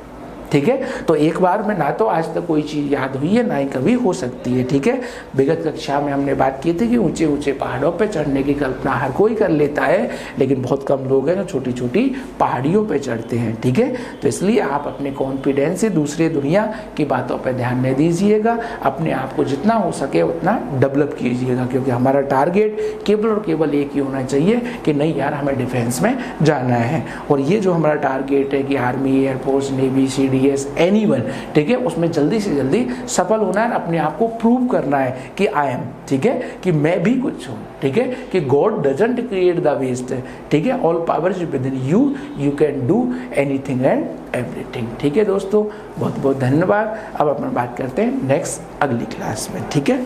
ठीक है, तो एक बार में ना तो आज तक कोई चीज़ याद हुई है ना ही कभी हो सकती है। ठीक है, विगत कक्षा में हमने बात की थी कि ऊंचे ऊंचे पहाड़ों पे चढ़ने की कल्पना हर कोई कर लेता है, लेकिन बहुत कम लोग हैं जो छोटी छोटी पहाड़ियों पे चढ़ते हैं। ठीक है, तो इसलिए आप अपने कॉन्फिडेंस से दूसरे दुनिया की बातों पर ध्यान नहीं दीजिएगा, अपने आप को जितना हो सके उतना डेवलप कीजिएगा, क्योंकि हमारा टारगेट केवल और केवल एक ही होना चाहिए कि नहीं यार हमें डिफेंस में जाना है। और ये जो हमारा टारगेट है कि army, air force, navy, CDS, anyone, ठीक है, उसमें जल्दी से जल्दी सफल होना है, अपने आप को प्रूव करना है कि आई एम, ठीक है, कि मैं भी कुछ हूँ। ठीक है, कि God doesn't create the waste. ठीक है, all powers within you, you can do anything and everything. ठीक है दोस्तों, बहुत बहुत धन्यवाद। अब अपन बात करते हैं नेक्स्ट अगली क्लास में। ठीक है।